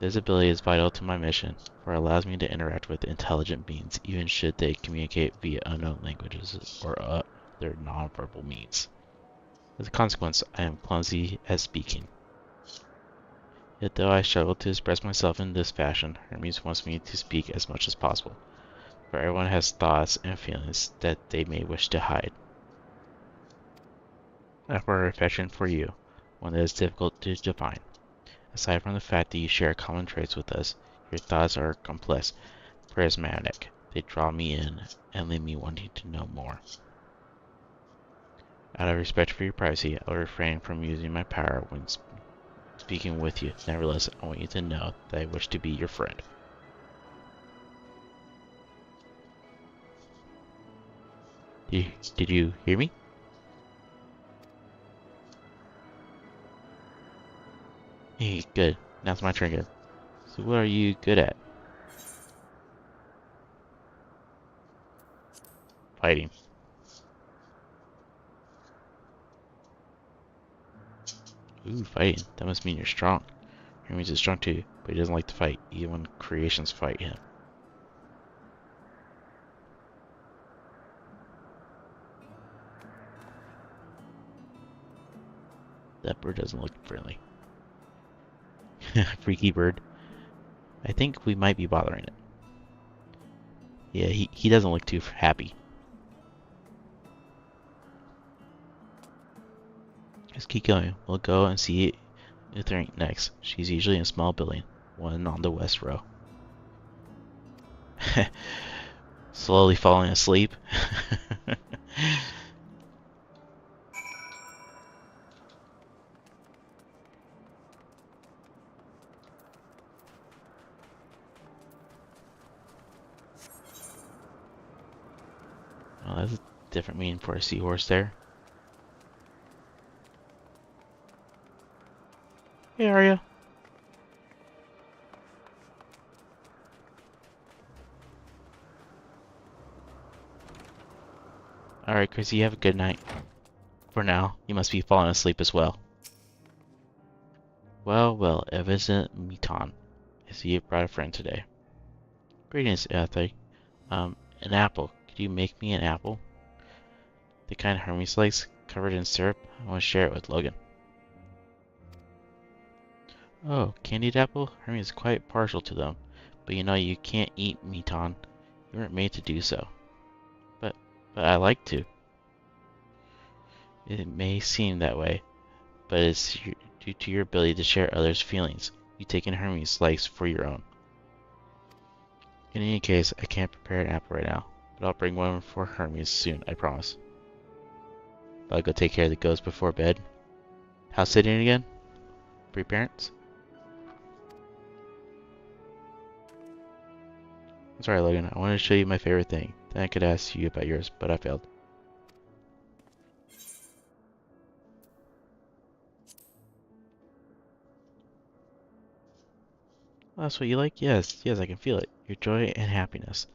This ability is vital to my mission, for it allows me to interact with intelligent beings even should they communicate via unknown languages or other nonverbal means. As a consequence, I am clumsy at speaking. Yet though I struggle to express myself in this fashion, Hermes wants me to speak as much as possible, for everyone has thoughts and feelings that they may wish to hide. I have a affection for you, one that is difficult to define. Aside from the fact that you share common traits with us, your thoughts are complex, prismatic. They draw me in and leave me wanting to know more. Out of respect for your privacy, I will refrain from using my power when speaking with you. Nevertheless, I want you to know that I wish to be your friend. Did you hear me? Hey, good. Now it's my turn again. So what are you good at? Fighting. Ooh, fighting. That must mean you're strong. Hermes is strong too, but he doesn't like to fight, even when creations fight him. That bird doesn't look friendly. Freaky bird. I think we might be bothering it. Yeah, he doesn't look too happy. Just keep going. We'll go and see Uther next. She's usually in a small building, one on the west row. Slowly falling asleep. Oh, that's a different meaning for a seahorse there. Hey, Arya. Alright, Chrissy, you have a good night. For now, you must be falling asleep as well. Well, well, Evanston Meton. I see you brought a friend today. Greetings, Ethay. An apple. Could you make me an apple? The kind Hermes likes, covered in syrup. I want to share it with Logan. Oh, candied apple? Hermes is quite partial to them. But you know you can't eat Meton. You weren't made to do so. But I like to. It may seem that way, but it's due to your ability to share others' feelings. You take in Hermes' likes for your own. In any case, I can't prepare an apple right now, but I'll bring one for Hermes soon, I promise. I'll go take care of the ghost before bed. House sitting again? Pre-parents? I'm sorry, Logan. I wanted to show you my favorite thing. Then I could ask you about yours, but I failed. Well, that's what you like? Yes, I can feel it. Your joy and happiness.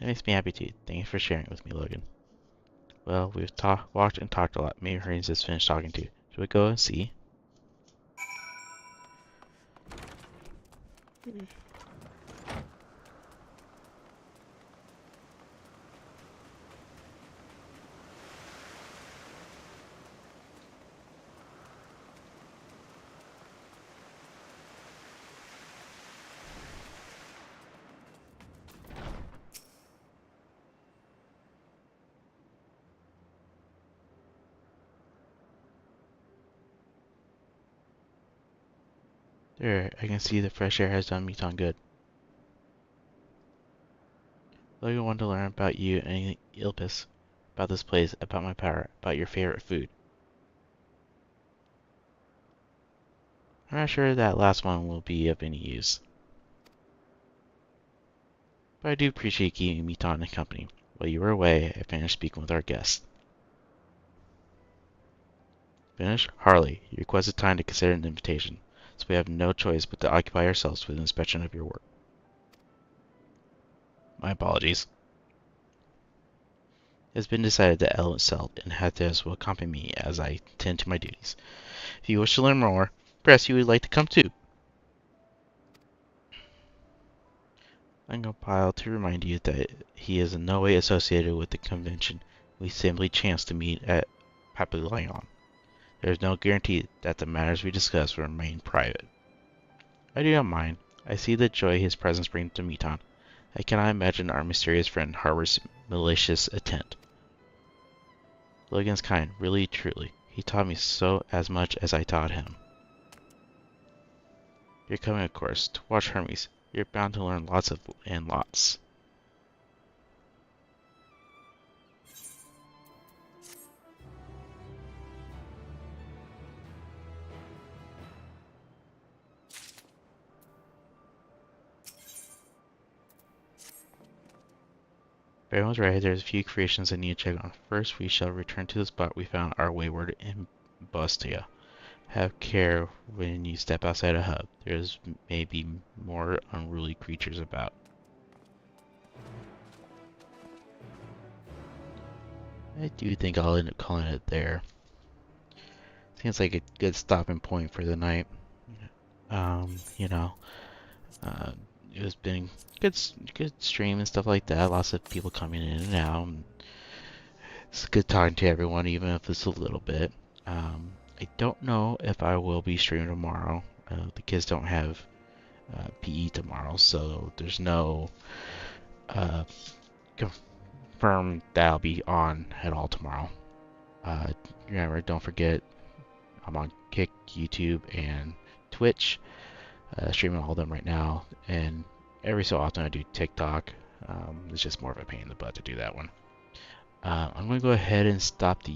It makes me happy too. Thank you for sharing it with me, Logan. Well, we've walked and talked a lot. Maybe Hermes just finished talking too. Should we go and see? There, I can see the fresh air has done Meton good. Logan wanted to learn about you and Ilpis, about this place, about my power, about your favorite food. I'm not sure that last one will be of any use. But I do appreciate keeping Meton in company. While you were away, I finished speaking with our guest. Finished? Harley, you requested time to consider an invitation. so we have no choice but to occupy ourselves with inspection of your work. My apologies. It has been decided that Ellen Selt and Hathis will accompany me as I tend to my duties. If you wish to learn more, perhaps you would like to come too. I'm compiled to remind you that he is in no way associated with the convention. We simply chanced to meet at Papillon. There is no guarantee that the matters we discuss will remain private. I do not mind. I see the joy his presence brings to Meton. I cannot imagine our mysterious friend harbors malicious intent. Logan's kind, really, truly. He taught me so as much as I taught him. You're coming, of course, to watch Hermes. You're bound to learn lots and lots. Everyone's right, there's a few creations I need to check on. First, we shall return to the spot we found our wayward Imbostia. Have care when you step outside a hub. There's maybe more unruly creatures about. I do think I'll end up calling it there. Seems like a good stopping point for the night. You know, it was been good stream and stuff like that. Lots of people coming in and out. And it's good talking to everyone, even if it's a little bit. I don't know if I will be streaming tomorrow. The kids don't have PE tomorrow, so there's no confirmed that I'll be on at all tomorrow. Remember, don't forget, I'm on Kick, YouTube, and Twitch. Streaming all of them right now, and every so often I do TikTok. It's just more of a pain in the butt to do that one. I'm going to go ahead and stop the